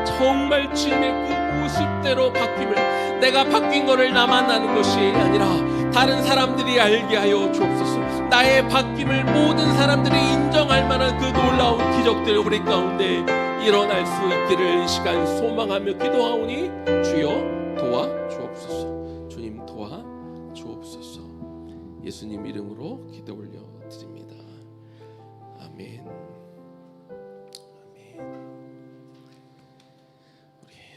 정말 주님의 그 모습대로 바뀜을, 내가 바뀐 것을 나만 아는 것이 아니라 다른 사람들이 알게 하여 주옵소서. 나의 바뀜을 모든 사람들이 인정할 만한 그 놀라운 기적들 우리 가운데 일어날 수 있기를 이 시간 소망하며 기도하오니 주여 도와 주옵소서. 주님 도와 주옵소서. 예수님 이름으로 기도 올려 드립니다. 아멘.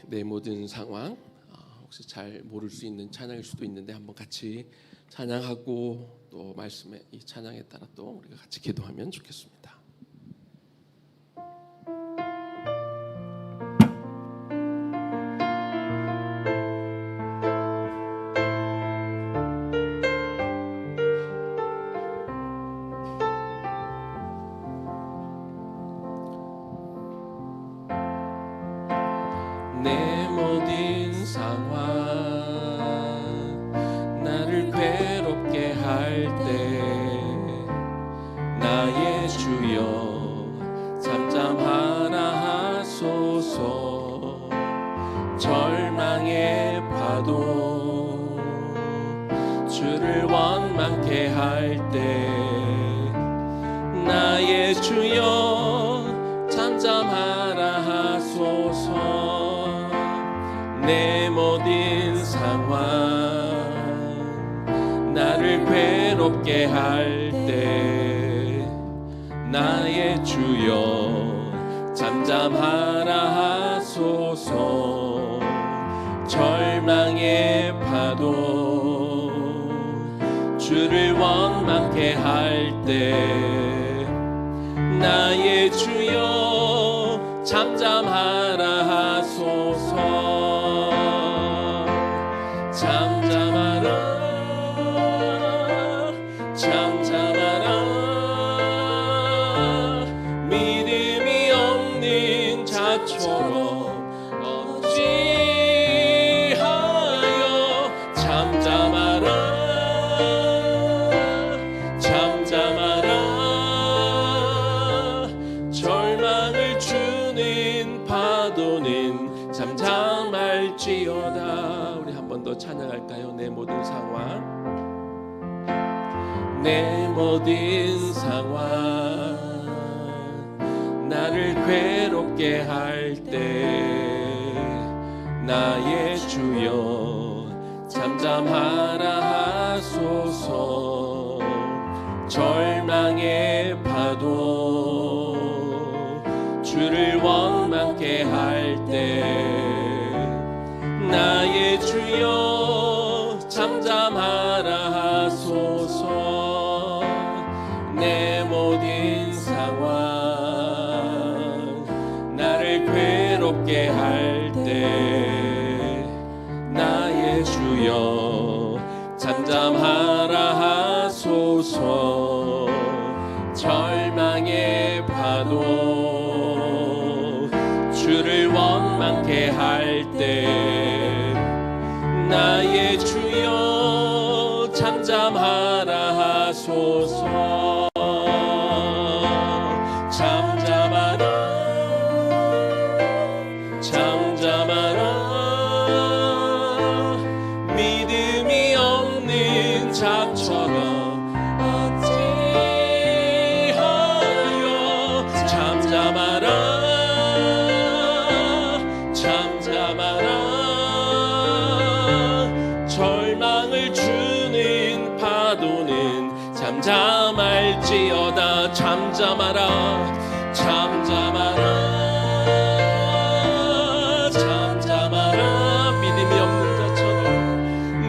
내 모든 상황, 혹시 잘 모를 수 있는 찬양일 수도 있는데 한번 같이 찬양하고 또 말씀의 이 찬양에 따라 또 우리가 같이 기도하면 좋겠습니다. 내 모든 상황 나를 괴롭게 할 때 나의 주여 잠잠하라 하소서. 절망의 파도 주를 원망케 할 때 나의 주여 잠잠하라 하소서. 내 모든 상황 나를 괴롭게 할 때 나의 주여 잠잠하라 하소서. 절망의 파도 주를 원망케 할 때 나의 주여 잠잠하라 하소서. 잠잠하라 잠잠하라. 믿음이 없는 자처럼 어찌하여 잠잠하라 잠잠하라. 절망을 주는 파도는 잠잠할지어다. 우리 한 번 더 찬양할까요? 내 모든 상황, 내 모든 상황 나를 괴롭게 할 때 나의 주여 잠잠하라 하소서. 절망의 파도 주를 원망케 할 때 나의 주여 잠잠하라 하소서. 내 모든 상황 나를 괴롭게 할 때 나의 주여 잠잠하라 하소서. 절망의 파도 주를 원망케 할 때 나의 주여 잠잠하라 하소서. 잠잠하라 잠잠하라. 믿음이 없는 자처럼 어찌하여 잠잠하라 잠잠하라. 절망을 주는 파도는 잠잠할지어다. 잠잠하라 잠잠하라 잠잠하라. 믿음이 없는 자처럼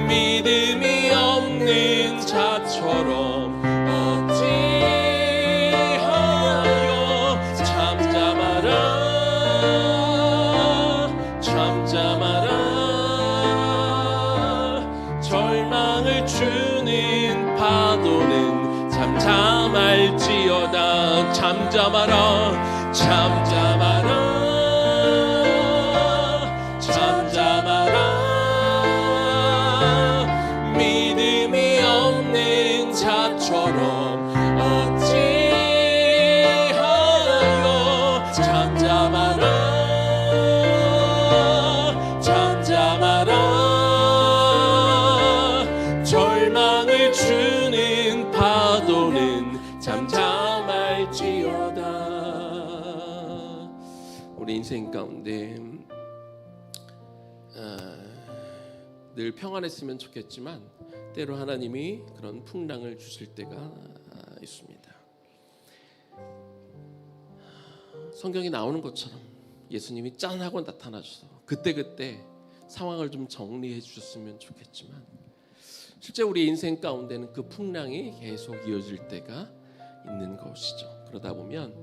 믿음이 없는 자처럼 어찌하여 잠잠하라 잠잠하라 잠잠하라 믿음이 없는 자처럼 어찌하여 잠잠하라 잠잠하라 절망을 주는 파도는 잠잠할지어다. 우리 인생 가운데 늘 평안했으면 좋겠지만 때로 하나님이 그런 풍랑을 주실 때가 있습니다. 성경이 나오는 것처럼 예수님이 짠 하고 나타나셔서 그때그때 상황을 좀 정리해 주셨으면 좋겠지만 실제 우리 인생 가운데는 그 풍랑이 계속 이어질 때가 있는 것이죠. 그러다 보면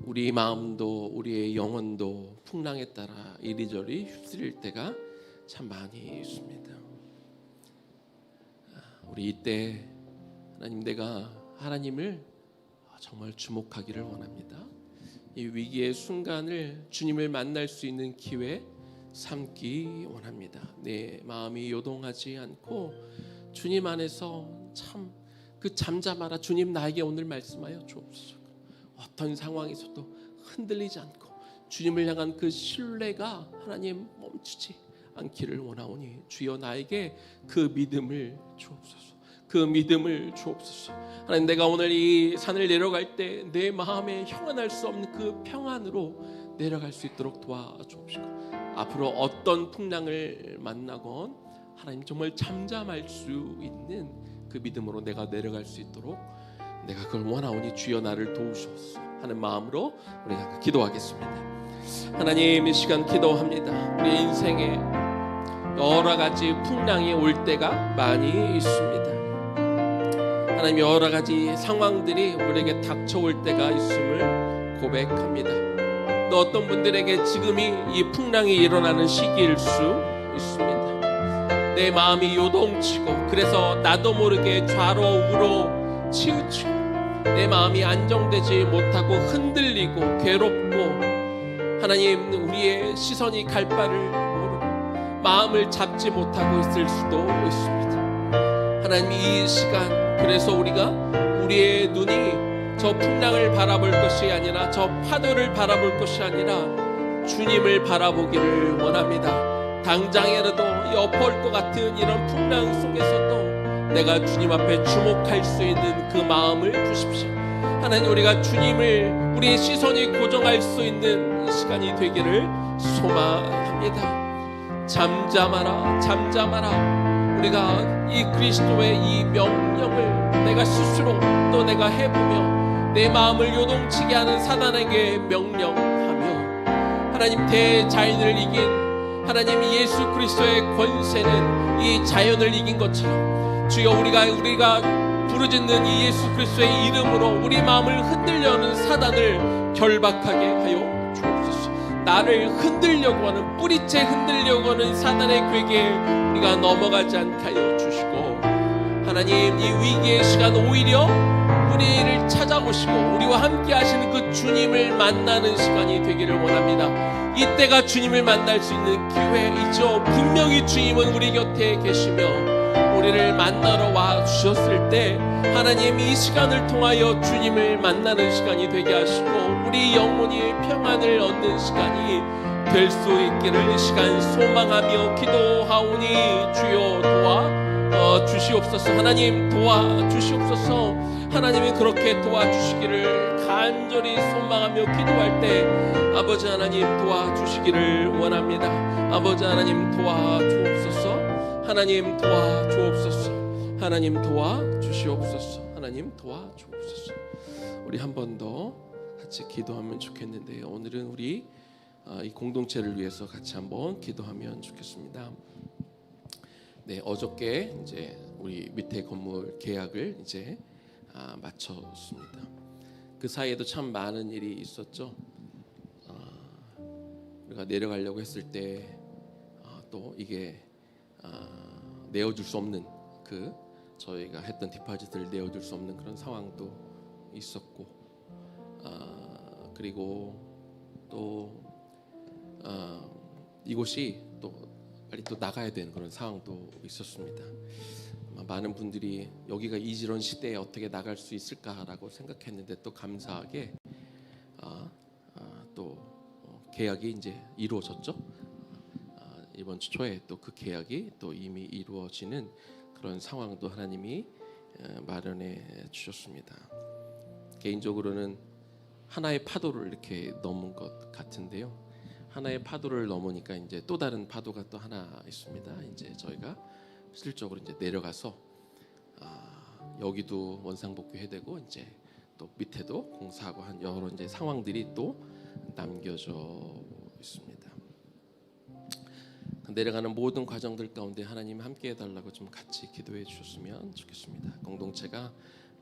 우리 마음도 우리의 영혼도 풍랑에 따라 이리저리 휩쓸릴 때가 참 많이 있습니다. 우리 이때 하나님, 내가 하나님을 정말 주목하기를 원합니다. 이 위기의 순간을 주님을 만날 수 있는 기회 삼기 원합니다. 내 마음이 요동하지 않고 주님 안에서 참 그 잠잠하라, 주님 나에게 오늘 말씀하여 주옵소서. 어떤 상황에서도 흔들리지 않고 주님을 향한 그 신뢰가 하나님 멈추지 않기를 원하오니 주여 나에게 그 믿음을 주옵소서. 그 믿음을 주옵소서. 하나님, 내가 오늘 이 산을 내려갈 때 내 마음에 형언할 수 없는 그 평안으로 내려갈 수 있도록 도와주옵시고, 앞으로 어떤 풍랑을 만나건 하나님 정말 잠잠할 수 있는 그 믿음으로 내가 내려갈 수 있도록 내가 그걸 원하오니 주여 나를 도우시옵소서 하는 마음으로 우리 기도하겠습니다. 하나님, 이 시간 기도합니다. 우리 인생에 여러 가지 풍랑이 올 때가 많이 있습니다. 하나님, 여러 가지 상황들이 우리에게 닥쳐올 때가 있음을 고백합니다. 또 어떤 분들에게 지금이 이 풍랑이 일어나는 시기일 수 있습니다. 내 마음이 요동치고 그래서 나도 모르게 좌로 우로 치우치고 내 마음이 안정되지 못하고 흔들리고 괴롭고 하나님, 우리의 시선이 갈 바를 모르고 마음을 잡지 못하고 있을 수도 있습니다. 하나님, 이 시간 그래서 우리가 우리의 눈이 저 풍랑을 바라볼 것이 아니라 저 파도를 바라볼 것이 아니라 주님을 바라보기를 원합니다. 당장이라도 엎을 것 같은 이런 풍랑 속에서도 내가 주님 앞에 주목할 수 있는 그 마음을 주십시오. 하나님, 우리가 주님을 우리의 시선이 고정할 수 있는 시간이 되기를 소망합니다. 잠잠하라 잠잠하라. 우리가 이 그리스도의 이 명령을 내가 스스로 또 내가 해보며 내 마음을 요동치게 하는 사단에게 명령하며 하나님, 대자연을 이긴 하나님 예수 그리스도의 권세는 이 자연을 이긴 것처럼 주여 우리가 부르짖는 이 예수 그리스도의 이름으로 우리 마음을 흔들려는 사단을 결박하게 하여 주옵소서. 나를 흔들려고 하는, 뿌리째 흔들려고 하는 사단의 괴계에 우리가 넘어가지 않게 하여 주시고, 하나님, 이 위기의 시간 오히려 우리를 찾아오시고 우리와 함께 하시는 그 주님을 만나는 시간이 되기를 원합니다. 이때가 주님을 만날 수 있는 기회이죠. 분명히 주님은 우리 곁에 계시며 우리를 만나러 와 주셨을 때 하나님, 이 시간을 통하여 주님을 만나는 시간이 되게 하시고 우리 영혼이 평안을 얻는 시간이 될 수 있기를 이 시간 소망하며 기도하오니 주여 도와주시옵소서. 하나님, 도와주시옵소서. 하나님이 그렇게 도와주시기를 간절히 소망하며 기도할 때 아버지 하나님 도와주시기를 원합니다. 아버지 하나님 도와주옵소서. 하나님 도와주옵소서. 하나님 도와주시옵소서. 하나님 도와주옵소서. 우리 한 번 더 같이 기도하면 좋겠는데요. 오늘은 우리 이 공동체를 위해서 같이 한번 기도하면 좋겠습니다. 네, 어저께 이제 우리 밑에 건물 계약을 이제 마쳤습니다. 그 사이에도 참 많은 일이 있었죠. 우리가 내려가려고 했을 때 또 이게 내어줄 수 없는 저희가 했던 디파짓을 내어줄 수 없는 그런 상황도 있었고 그리고 또 이곳이 또 빨리 또 나가야 되는 그런 상황도 있었습니다. 많은 분들이 여기가 이런 시대에 어떻게 나갈 수 있을까라고 생각했는데 또 감사하게 또 계약이 이제 이루어졌죠. 이번 주 초에 또 그 계약이 또 이미 이루어지는 그런 상황도 하나님이 마련해 주셨습니다. 개인적으로는 하나의 파도를 이렇게 넘은 것 같은데요. 하나의 파도를 넘으니까 이제 또 다른 파도가 또 하나 있습니다. 이제 저희가 실질적으로 이제 내려가서 여기도 원상복귀 해야 되고 이제 또 밑에도 공사하고 한 여러 이제 상황들이 또 남겨져 있습니다. 내려가는 모든 과정들 가운데 하나님 함께 해달라고 좀 같이 기도해 주셨으면 좋겠습니다. 공동체가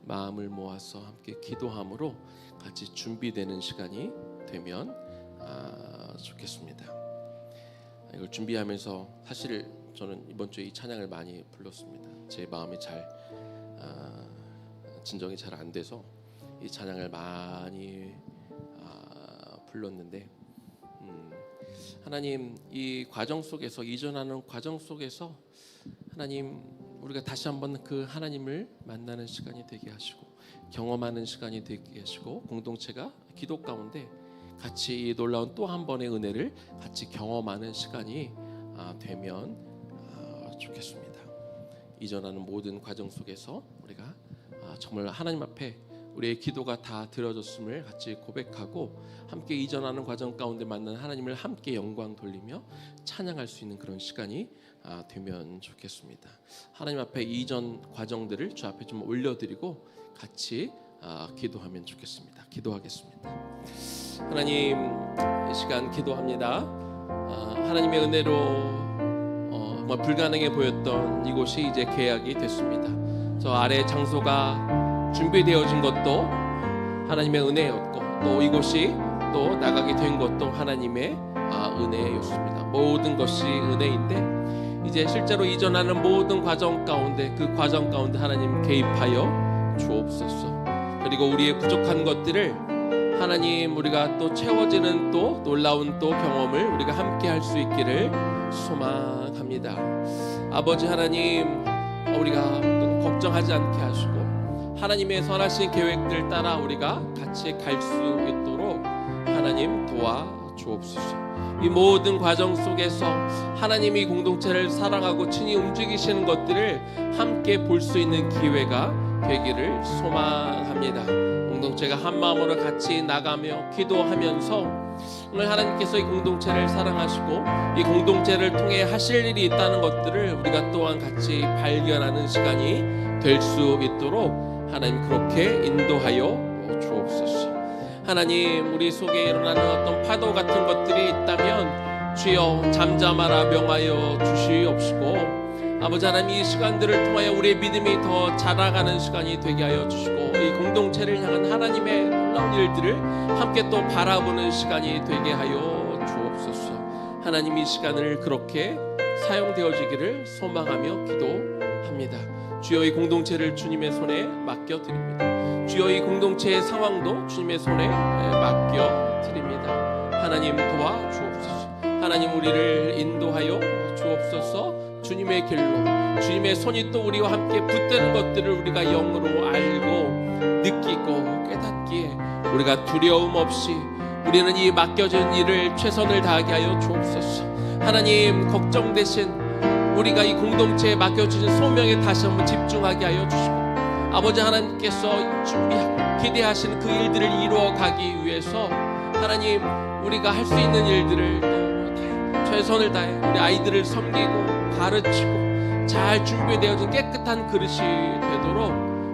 마음을 모아서 함께 기도함으로 같이 준비되는 시간이 되면 좋겠습니다. 이걸 준비하면서 사실 저는 이번 주에 이 찬양을 많이 불렀습니다. 제 마음이 잘 진정이 잘 안 돼서 이 찬양을 많이 불렀는데 하나님 이 과정 속에서 이전하는 과정 속에서 하나님 우리가 다시 한번 그 하나님을 만나는 시간이 되게 하시고 경험하는 시간이 되게 하시고 공동체가 기도 가운데 같이 이 놀라운 또 한 번의 은혜를 같이 경험하는 시간이 되면 좋겠습니다. 이전하는 모든 과정 속에서 우리가 정말 하나님 앞에 우리의 기도가 다 들어졌음을 같이 고백하고 함께 이전하는 과정 가운데 만난 하나님을 함께 영광 돌리며 찬양할 수 있는 그런 시간이 되면 좋겠습니다. 하나님 앞에 이전 과정들을 주 앞에 좀 올려드리고 같이 기도하면 좋겠습니다. 기도하겠습니다. 하나님 이 시간 기도합니다. 하나님의 은혜로 정말 불가능해 보였던 이곳이 이제 계약이 됐습니다. 저 아래 장소가 준비되어진 것도 하나님의 은혜였고 또 이곳이 또 나가게 된 것도 하나님의 은혜였습니다. 모든 것이 은혜인데 이제 실제로 이전하는 모든 과정 가운데 그 과정 가운데 하나님 개입하여 주옵소서. 그리고 우리의 부족한 것들을 하나님 우리가 또 채워지는 또 놀라운 또 경험을 우리가 함께 할 수 있기를 소망합니다. 아버지 하나님 우리가 걱정하지 않게 하시고 하나님의 선하신 계획들 따라 우리가 같이 갈 수 있도록 하나님 도와주옵소서. 이 모든 과정 속에서 하나님이 공동체를 사랑하고 친히 움직이시는 것들을 함께 볼 수 있는 기회가 되기를 소망합니다. 공동체가 한 마음으로 같이 나가며 기도하면서 오늘 하나님께서 이 공동체를 사랑하시고 이 공동체를 통해 하실 일이 있다는 것들을 우리가 또한 같이 발견하는 시간이 될 수 있도록 하나님 그렇게 인도하여 주옵소서. 하나님 우리 속에 일어나는 어떤 파도 같은 것들이 있다면 주여 잠잠하라 명하여 주시옵시고 아버지 하나님 이 시간들을 통하여 우리의 믿음이 더 자라가는 시간이 되게 하여 주시고 이 공동체를 향한 하나님의 놀라운 일들을 함께 또 바라보는 시간이 되게 하여 주옵소서. 하나님 이 시간을 그렇게 사용되어지기를 소망하며 기도합니다. 주여 이 공동체를 주님의 손에 맡겨드립니다. 주여 이 공동체의 상황도 주님의 손에 맡겨드립니다. 하나님 도와주옵소서. 하나님 우리를 인도하여 주옵소서. 주님의 길로 주님의 손이 또 우리와 함께 붙드는 것들을 우리가 영으로 알고 느끼고 깨닫기에 우리가 두려움 없이 우리는 이 맡겨진 일을 최선을 다하게 하여 주옵소서. 하나님 걱정되신 우리가 이 공동체에 맡겨주신 소명에 다시 한번 집중하게 하여 주시고 아버지 하나님께서 준비하고 기대하시는 그 일들을 이루어가기 위해서 하나님 우리가 할 수 있는 일들을 최선을 다해 우리 아이들을 섬기고 가르치고 잘 준비되어진 깨끗한 그릇이 되도록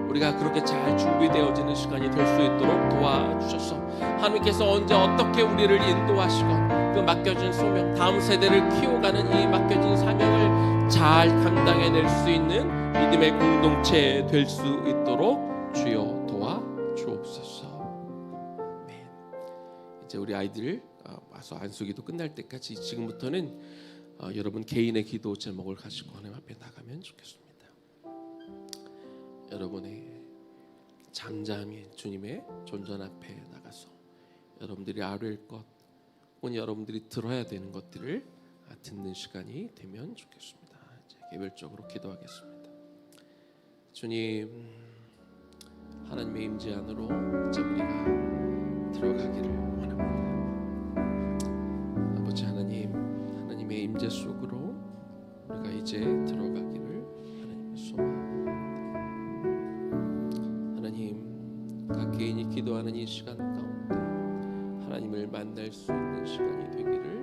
우리가 그렇게 잘 준비되어지는 시간이 될 수 있도록 도와주셔서 하나님께서 언제 어떻게 우리를 인도하시건 그 맡겨진 소명 다음 세대를 키워가는 이 맡겨진 사명을 잘 감당해낼 수 있는 믿음의 공동체 될 수 있도록 주여 도와주옵소서. 네. 이제 우리 아이들 와서 안수기도 끝날 때까지 지금부터는 여러분 개인의 기도 제목을 가지고 하나님 앞에 나가면 좋겠습니다. 여러분의 잠잠히 주님의 존전 앞에 나가서 여러분들이 알을 것 혹은 여러분들이 들어야 되는 것들을 듣는 시간이 되면 좋겠습니다. 이제 개별적으로 기도하겠습니다. 주님, 하나님의 임재 안으로 이제 우리가 들어가기를 원합니다. 아버지 하나님, 하나님의 임재 속으로 우리가 이제 들어가기를 하나님을 소망합니다. 하나님, 각 개인이 기도하는 이 시간 가운데 하나님을 만날 수 있는 시간이 되기를